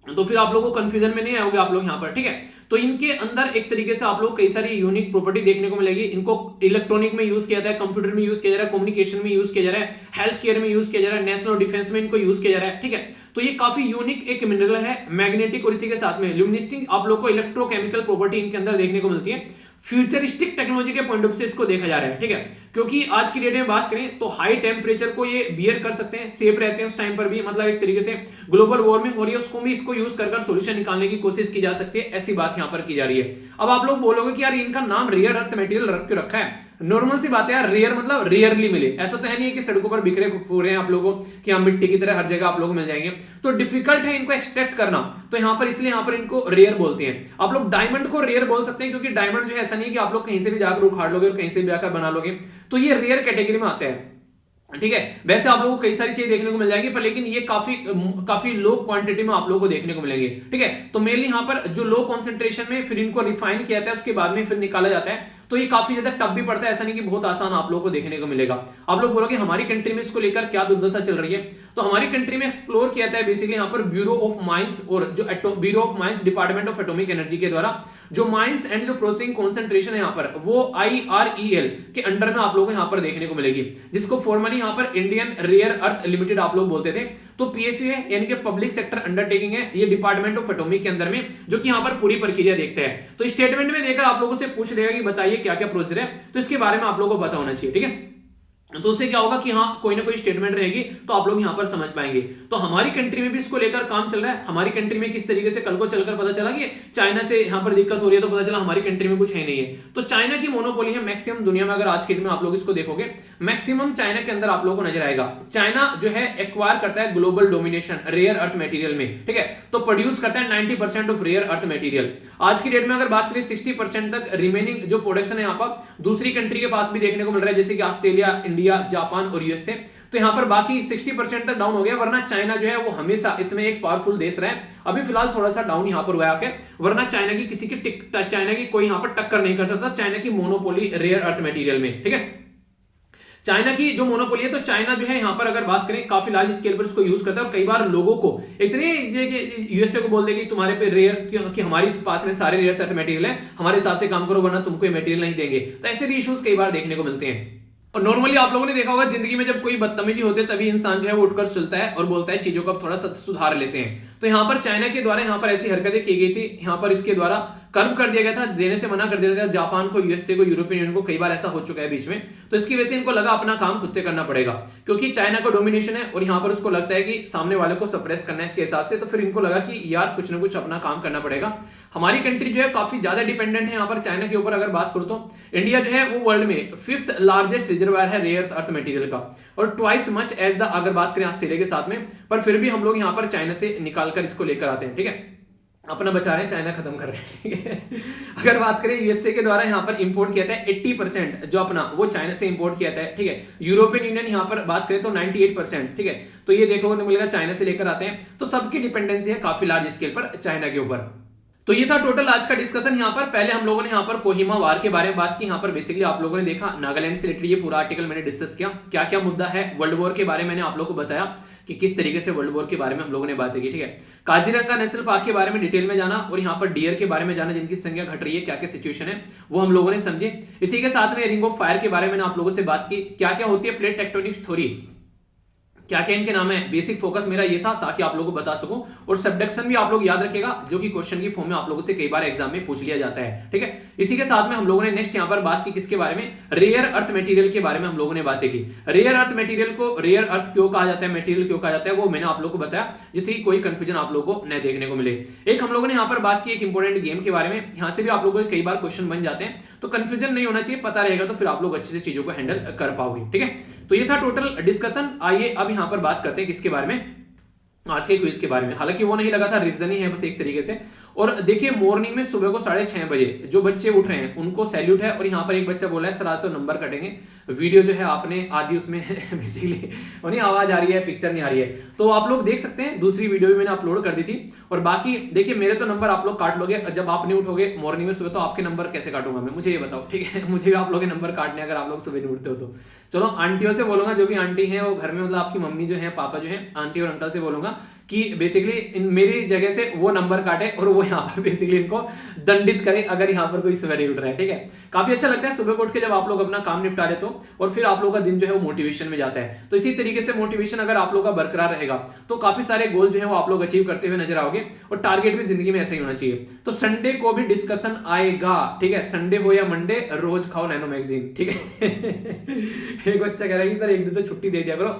तो फिर आप लोगों को कंफ्यूजन में नहीं आओगे आप लोग यहां पर, ठीक है। तो इनके अंदर एक तरीके से आप लोग कई सारी यूनिक प्रॉपर्टी देखने को मिलेगी। इनको इलेक्ट्रॉनिक में यूज किया जाता है, कंप्यूटर में यूज किया जा रहा है, कम्युनिकेशन में यूज किया जा रहा है, हेल्थ केयर में यूज किया जा रहा है, नेशनल डिफेंस में इनको यूज किया जा रहा है, ठीक है। तो ये काफी यूनिक एक मिनरल है, मैग्नेटिक, और इसी के साथ में ल्यूमिनिस्टिक आप लोग को इलेक्ट्रोकेमिकल प्रॉपर्टी इनके अंदर देखने को मिलती है। फ्यूचरिस्टिक टेक्नोलॉजी के पॉइंट ऑफ से इसको देखा जा रहा है, ठीक है, क्योंकि आज की डेट में बात करें तो हाई टेम्परेचर को ये बियर कर सकते हैं, सेफ रहते हैं उस टाइम पर भी, मतलब एक तरीके से ग्लोबल वार्मिंग हो रही है उसको भी इसको यूज कर सोल्यूशन निकालने की कोशिश की जा सकती है, ऐसी बात यहां पर की जा रही है। अब आप लोग बोलोगे कि यार इनका नाम रेयर अर्थ मटेरियल रख के रखा है, नॉर्मल सी बात है यार, रेयर मतलब रेयरली मिले, ऐसा तो है नहीं है कि सड़कों पर बिखरे हो रहे हैं आप लोगों को कि हम मिट्टी की तरह हर जगह आप लोगों को मिल जाएंगे, तो डिफिकल्ट है इनको एक्सट्रैक्ट करना, तो यहां पर इसलिए यहां पर इनको रेयर बोलते हैं। आप लोग डायमंड को रेयर बोल सकते हैं, क्योंकि डायमंड जो है ऐसा नहीं है कि आप लोग कहीं से भी जाकर उखाड़ लोगे और कहीं से भी जाकर बना लोगे, तो ये रेयर कैटेगरी में आता है, ठीक है। वैसे आप लोगों को कई सारी चीजें देखने को मिल जाएगी, पर लेकिन ये काफी लो क्वांटिटी में आप लोगों को देखने को मिलेंगे, ठीक है। तो मेनली यहां पर जो लो कॉन्सेंट्रेशन में फिर इनको रिफाइन किया जाता है, उसके बाद में फिर निकाला जाता है, तो ये काफी ज्यादा टफ भी पड़ता है, ऐसा नहीं कि बहुत आसान आप लोगों को देखने को मिलेगा। आप लोग बोलोगे हमारी कंट्री में इसको लेकर क्या दुर्दशा चल रही है, तो हमारी कंट्री में एक्सप्लोर किया जाता है बेसिकली यहाँ पर ब्यूरो ऑफ माइंस, और जो bureau of mines department of atomic energy के द्वारा जो माइंस एंड जो प्रोसेसिंग कॉन्सेंट्रेशन है यहाँ पर वो IREL के अंडर में आप लोगों को यहाँ पर देखने को मिलेगी, जिसको फॉर्मली यहाँ पर इंडियन रेयर अर्थ लिमिटेड आप लोग बोलते थे। तो PSU है यानी कि पब्लिक सेक्टर अंडरटेकिंग है, ये डिपार्टमेंट ऑफ एटॉमिक के अंदर में, जो कि यहाँ पर पूरी प्रक्रिया देखते हैं। तो स्टेटमेंट में देकर आप लोगों से पूछ लेगा कि बताइए क्या क्या प्रोसीजर है, तो इसके बारे में आप लोगों को पता होना चाहिए, ठीक है। तो उससे क्या होगा कि हाँ कोई ना कोई स्टेटमेंट रहेगी तो आप लोग यहां पर समझ पाएंगे। तो हमारी कंट्री में भी इसको लेकर काम चल रहा है। हमारी कंट्री में किस तरीके से कल को चलकर पता चला कि चाइना से यहां पर दिक्कत हो रही है, तो पता चला हमारी कंट्री में कुछ है नहीं है। तो चाइना की मोनोपोली है मैक्सिमम दुनिया में। अगर आज के दिन में आप लोग इसको देखोगे, मैक्सिमम चाइना के अंदर आप लोगों को नजर आएगा। चाइना जो है एक्वायर करता है global domination rare earth material में, ठीक है। तो प्रोड्यूस करता है 90% ऑफ रेयर अर्थ मटेरियल। आज की डेट में अगर बात करें 60% तक रिमेनिंग जो प्रोडक्शन है यहाँ पर दूसरी कंट्री के पास भी देखने को मिल रहा है, जैसे कि ऑस्ट्रेलिया, इंडिया, जापान और यूएसए। तो यहां पर बाकी 60% तक डाउन हो गया, वरना चाइना जो है वो हमेशा इसमें एक पावरफुल देश रहा है। अभी फिलहाल थोड़ा सा डाउन यहां पर हुआ है, वरना चाइना की किसी की चाइना की कोई यहां पर टक्कर नहीं कर सकता। चाइना की मोनोपोली रेयर अर्थ मटेरियल में, ठीक है। चाइना की जो मोनोपोली है, तो चाइना जो है यहां पर अगर बात करें काफी लार्ज स्केल पर इसको यूज करता है। और कई बार लोगों को इतने यूएसए को बोल देगी तुम्हारे पे रेयर कि हमारे पास में सारे रेयर अर्थ मटेरियल है, हमारे हिसाब से काम करो वरना तुमको ये मटेरियल नहीं देंगे। तो ऐसे भी इश्यूज कई बार देखने को मिलते हैं। और नॉर्मली आप लोगों ने देखा होगा जिंदगी में जब कोई बदतमीजी होती है तभी इंसान जो है वो उठकर चलता है और बोलता है चीजों को थोड़ा सुधार लेते हैं। तो यहां पर चाइना के द्वारा यहां पर ऐसी हरकतें की गई थी, यहां पर इसके द्वारा कर्व कर दिया गया था, देने से मना कर दिया गया। जापान को, यूएसए को, यूरोपियन यूनियन को कई बार ऐसा हो चुका है बीच में। तो इसकी वजह से इनको लगा अपना काम खुद से करना पड़ेगा, क्योंकि चाइना का डोमिनेशन है और यहां पर उसको लगता है कि सामने वाले को सप्रेस करना है इसके हिसाब से। तो फिर इनको लगा कि यार कुछ ना कुछ अपना काम करना पड़ेगा। हमारी कंट्री जो है काफी ज्यादा डिपेंडेंट है यहाँ पर चाइना के ऊपर। अगर बात करूं तो इंडिया जो है वो वर्ल्ड में 5th लार्जेस्ट रिजर्वायर है रेयर अर्थ मटेरियल का, और ट्वाइस मच एज द अगर बात करें ऑस्ट्रेलिया के साथ में। पर फिर भी हम लोग यहाँ पर चाइना से निकालकर इसको लेकर आते हैं, ठीक है। अपना बचा रहे हैं, चाइना खत्म कर रहे हैं, ठीक है। अगर बात करें यूएसए के द्वारा यहाँ पर इंपोर्ट किया था 80% जो अपना वो चाइना से इंपोर्ट किया था, ठीक है। यूरोपियन यूनियन यहाँ पर बात करें तो 98%, ठीक है। तो ये देखो मिलेगा चाइना से लेकर आते हैं। तो सबकी डिपेंडेंसी है काफी लार्ज स्केल पर चाइना के ऊपर। तो ये था टोटल आज का डिस्कशन। यहाँ पर पहले हम लोगों ने यहाँ पर कोहिमा वार के बारे में बात की। यहाँ पर बेसिकली आप लोगों ने देखा नागालैंड से रिलेटेड ये पूरा आर्टिकल मैंने डिस्कस किया, क्या क्या मुद्दा है। वर्ल्ड वॉर के बारे में मैंने आप लोगों को बताया कि किस तरीके से वर्ल्ड वॉर के बारे में हम लोगों ने बातें की, ठीक है। काजीरंगा नेशनल पार्क के बारे में डिटेल में जाना, और यहाँ पर डियर के बारे में जाना जिनकी संख्या घट रही है, क्या क्या सिचुएशन है वो हम लोगों ने समझे। इसी के साथ में रिंग ऑफ फायर के बारे में आप लोगों से बात की, क्या क्या होती है प्लेट टेक्टोनिक्स थ्योरी, क्या क्या इनके नाम है। बेसिक फोकस मेरा ये था ताकि आप लोगों को बता सकूं। और सबडक्शन भी आप लोग याद रखिएगा, जो कि क्वेश्चन की फॉर्म में आप लोगों से कई बार एग्जाम में पूछ लिया जाता है, ठीक है। इसी के साथ में हम लोगों ने नेक्स्ट यहां पर बात की किसके बारे में, रेयर अर्थ मटेरियल के बारे में हम लोगों ने बातें की। रेयर अर्थ मटेरियल को रेयर अर्थ क्यों कहा जाता है, मटेरियल क्यों कहा जाता है, वो मैंने आप लोगों को बताया, जिससे कोई कंफ्यूजन आप लोगों को न देखने को मिले। एक हम लोगों ने यहाँ पर बात की एक इंपॉर्टेंट गेम के बारे में, यहाँ से भी आप लोगों के कई बार क्वेश्चन बन जाते हैं, तो कंफ्यूजन नहीं होना चाहिए, पता रहेगा तो फिर आप लोग अच्छे से चीजों को हैंडल कर पाओगे, ठीक है। तो ये था टोटल डिस्कशन। आइए अब यहां पर बात करते हैं किसके बारे में, आज के क्विज के बारे में। हालांकि वो नहीं लगा था, रिवीजन ही है बस एक तरीके से। और देखिए मॉर्निंग में सुबह को 6:30 बजे जो बच्चे उठ रहे हैं उनको सैल्यूट है। और यहाँ पर एक बच्चा बोला है सर आज तो नंबर कटेंगे, वीडियो जो है आपने आधी उसमें बेसिकली और नहीं आवाज आ रही है, पिक्चर नहीं आ रही है, तो आप लोग देख सकते हैं। दूसरी वीडियो भी मैंने अपलोड कर दी थी। और बाकी देखिए मेरे तो नंबर आप लोग काट लोगे, जब आप नहीं उठोगे मॉर्निंग में सुबह तो आपके नंबर कैसे काटूंगा मैं, मुझे ये बताओ, ठीक है। मुझे भी आप लोग के नंबर काटने अगर आप लोग सुबह नहीं उठते हो तो। चलो आंटियों से बोलूंगा, जो भी आंटी है वो घर में, मतलब आपकी मम्मी जो है, पापा जो है, आंटी और अंकल से बोलूंगा कि बेसिकली मेरी जगह से वो नंबर काटे और वो यहाँ पर बेसिकली इनको दंडित करे अगर यहाँ पर कोई सुबह नहीं उठ रहा है, ठीक है। काफी अच्छा लगता है सुबह को उठ के जब आप लोग अपना काम निपटा लेते हो और फिर आप लोग का दिन जो है वो मोटिवेशन में जाता है। तो इसी तरीके से मोटिवेशन अगर आप लोग का बरकरार रहेगा तो काफी सारे गोल जो है वो आप लोग अचीव करते हुए नजर आओगे। और टारगेट भी जिंदगी में ऐसा ही होना चाहिए। तो संडे को भी डिस्कशन आएगा, ठीक है। संडे हो या मंडे रोज खाओ नैनो मैगजीन, ठीक है। एक बच्चा कह रहा है कि सर एक दिन तो छुट्टी दे दिया करो,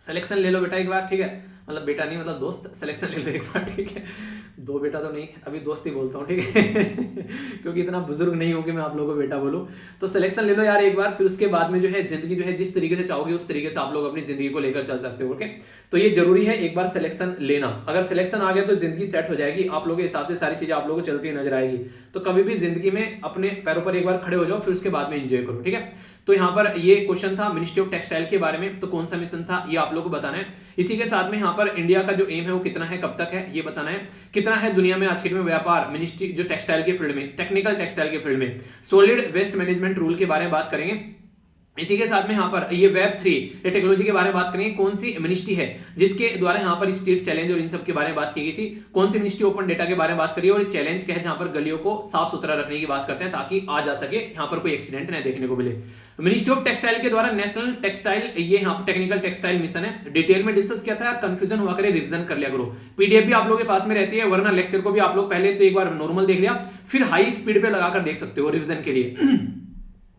सिलेक्शन ले लो बेटा एक बार, ठीक है। मतलब बेटा नहीं, मतलब दोस्त, सिलेक्शन ले लो एक बार, ठीक है। दो बेटा तो नहीं, अभी दोस्त ही बोलता हूँ, ठीक है। क्योंकि इतना बुजुर्ग नहीं हो कि मैं आप लोगों को बेटा बोलूँ। तो सिलेक्शन ले लो यार एक बार, फिर उसके बाद में जो है जिंदगी जो है जिस तरीके से चाहोगे उस तरीके से आप लोग अपनी जिंदगी को लेकर चल सकते हो, ओके। तो ये जरूरी है एक बार सिलेक्शन लेना। अगर सिलेक्शन आ गया तो जिंदगी सेट हो जाएगी, आप लोगों के हिसाब से सारी चीजें आप लोगों को चलती नजर आएगी। तो कभी भी जिंदगी में अपने पैरों पर एक बार खड़े हो जाओ, फिर उसके बाद में एंजॉय करो, ठीक है। तो यहाँ पर ये क्वेश्चन था मिनिस्ट्री ऑफ टेक्सटाइल के बारे में, तो कौन सा मिशन था ये आप लोगों को बताना है। इसी के साथ में यहाँ पर इंडिया का जो एम है वो कितना है, कब तक है ये बताना है। कितना है दुनिया में आज के दिन में व्यापार मिनिस्ट्री जो टेक्सटाइल के फील्ड में, टेक्निकल टेक्सटाइल के फील्ड में। सॉलिड वेस्ट मैनेजमेंट रूल के बारे में बात करेंगे। इसी के साथ में यहाँ पर ये वेब 3 ये टेक्नोलॉजी के बारे में बात करेंगे। कौन सी मिनिस्ट्री है जिसके द्वारा यहाँ पर स्ट्रीट चैलेंज और इन सब के बारे में बात की गई थी। कौन सी मिनिस्ट्री ओपन डेटा के बारे में बात करिए। और चैलेंज क्या है जहां पर गलियों को साफ सुथरा रखने की बात करते हैं ताकि आ जा सके, यहाँ पर कोई एक्सीडेंट न देखने को मिले। मिनिस्ट्री ऑफ टेक्सटाइल के द्वारा नेशनल टेक्सटाइल ये यहाँ पर टेक्निकल टेक्सटाइल मिशन है। डिटेल में डिस्कस किया था, कंफ्यूजन हुआ करे रिवीजन कर लिया करो। पीडीएफ भी आप लोगों के पास में रहती है, वरना लेक्चर को भी आप लोग पहले तो एक बार नॉर्मल देख लिया, फिर हाई स्पीड पे लगाकर देख सकते हो रिवीजन के लिए।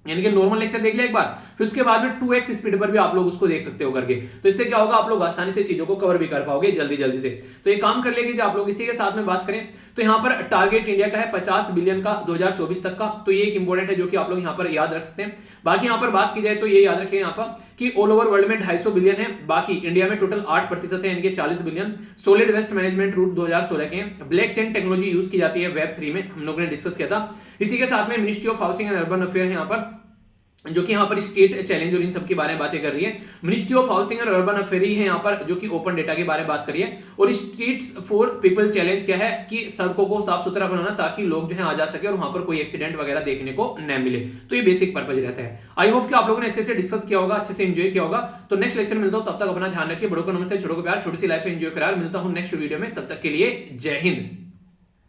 यानी कि नॉर्मल लेक्चर देख लिया एक बार, फिर उसके बाद में 2x स्पीड पर भी आप लोग उसको देख सकते हो करके। तो इससे क्या होगा, आप लोग आसानी से चीजों को कवर भी कर पाओगे जल्दी जल्दी से। तो ये काम कर लेंगे। आप लोग इसी के साथ में बात करें तो यहाँ पर टारगेट इंडिया का है 50 बिलियन का 2024 तक का। तो ये एक इंपॉर्टेंट है जो कि आप लोग यहाँ पर याद रख सकते हैं। बाकी यहाँ पर बात की जाए तो ये याद रखिए यहाँ पर कि ऑल ओवर वर्ल्ड में 250 बिलियन है, बाकी इंडिया में टोटल 8% है, इनके 40 billion. Solid waste management rule 2016 के हैं। ब्लैक चेन टेक्नोलॉजी यूज की जाती है वेब 3 में, हम लोगों ने डिस्कस किया था। इसी के साथ में ministry of housing and urban affair है यहाँ पर, जो कि यहाँ पर स्टेट चैलेंज और इन सब के बारे में बातें कर रही है। Ministry of housing and urban affair है यहाँ पर, जो कि ओपन डेटा के बारे में बात करिए। और स्ट्रीट्स फॉर पीपल चैलेंज क्या है कि सड़कों को साफ सुथरा बनाना ताकि लोग जो है आ जा सके और वहां पर कोई एक्सीडेंट वगैरह देखने को न मिले। तो ये बेसिक पर्पज रहता है। आई होप कि आप लोगों ने अच्छे से डिस्कस किया होगा, अच्छे से एंजॉय किया होगा। तो नेक्स्ट लेक्चर मिलता हूं, तब तक अपना ध्यान रखिए। बड़ों को नमस्ते, छोटों को प्यार, छोटी सी लाइफ एंजॉय करा। मिलता हूं नेक्स्ट वीडियो में, तब तक के लिए जय हिंद।